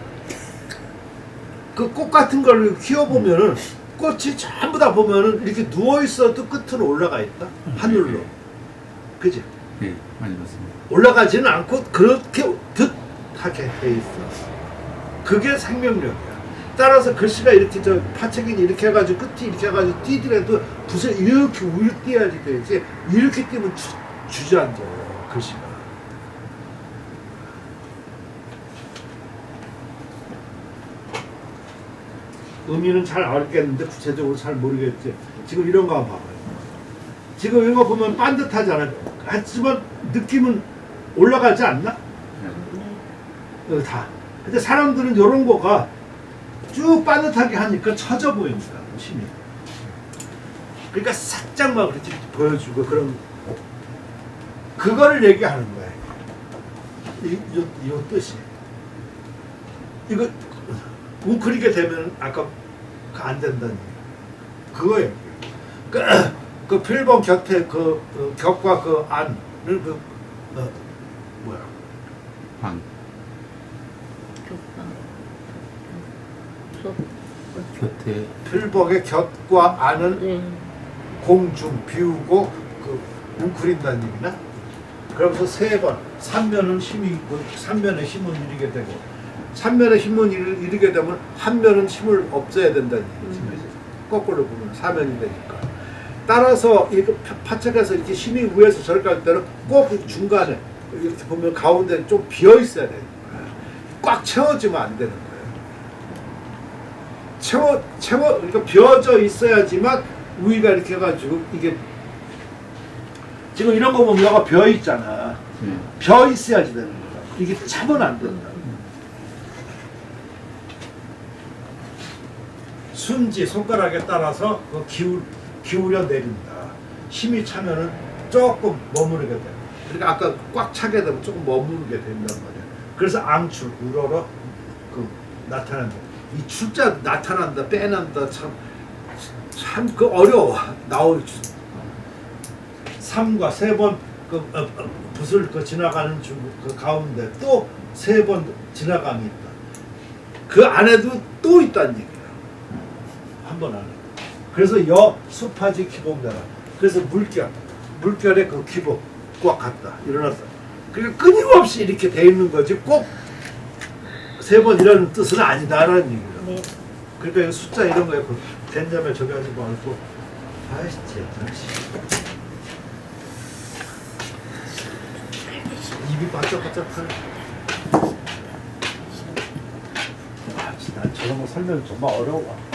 그 꽃 같은 걸 키워보면은 꽃이 전부 다 보면은 이렇게 누워있어도 끝으로 올라가 있다. 하늘로. 그지? 네, 많이 봤습니다. 올라가지는 않고 그렇게 듯하게 돼 있어. 그게 생명력이야. 따라서 글씨가 이렇게 파책이 이렇게 해가지고 끝이 이렇게 해가지고 뛰더라도 붓을 이렇게 위로 띄어야지 되지. 이렇게 뛰면 주저앉아요 글씨가. 의미는 잘 알겠는데 구체적으로 잘 모르겠지. 지금 이런 거 한번 봐봐요. 지금 이런 거 보면 반듯하잖아. 하지만 느낌은 올라가지 않나? 다. 근데 사람들은 이런 거가 쭉 반듯하게 하니까 처져 보입니다. 힘이. 그러니까 살짝만 그렇게 보여주고 그런 그거를 얘기하는 거예요. 이 뜻이. 이거 웅크리게 되면 아까 안 된다는 얘기. 그거예요. 그 필범 곁에 격과 그 안을 뭐야? 방. 소. 곁에 필범의 곁과 안은 네. 공중 비우고 웅크린다는 얘기나? 그러면서 3번 삼면은 힘이 있고 삼면의 힘은 이르게 되고 삼면의 힘은 이르게 되면 한 면은 힘을 없애야 된다는 얘기지. 거꾸로 보면 사면이 되니까. 따라서 이렇게 파책에서 이렇게 힘이 위에서 저렇게 할 때는 꼭 중간에 이렇게 보면 가운데 좀 비어 있어야 되는 거야. 꽉 채워지면 안 되는 거예요. 그러니까 비어져 있어야지만 위가 이렇게 해가지고 이게 지금 이런 거 보면 여가 비어 있잖아. 비어 있어야지 되는 거야. 이게 차면 안 된다. 순지 손가락에 따라서 기울여 내린다. 힘이 차면은 조금 머무르게 돼. 그러니까 아까 꽉 차게 되면 조금 머무르게 된단 말이야. 그래서 앙출 우러러 나타난다. 이 출자 나타난다, 빼난다 참 어려워. 나올 3과 3번 붓을 지나가는 그 가운데 또 3번 지나감이 있다. 그 안에도 또 있다는 얘기야. 한 번 안에. 그래서 수파지 기복자라. 그래서 물결의 그 기복과 같다. 일어났다. 그러니까 끊임없이 이렇게 돼 있는 거지 꼭 3번이라는 뜻은 아니다라는 얘기야. 네. 그러니까 숫자 이런 거에 된자매 저기 하지 말고 아이씨 입이 바짝바짝하네. 난 저런 거 설명이 정말 어려워.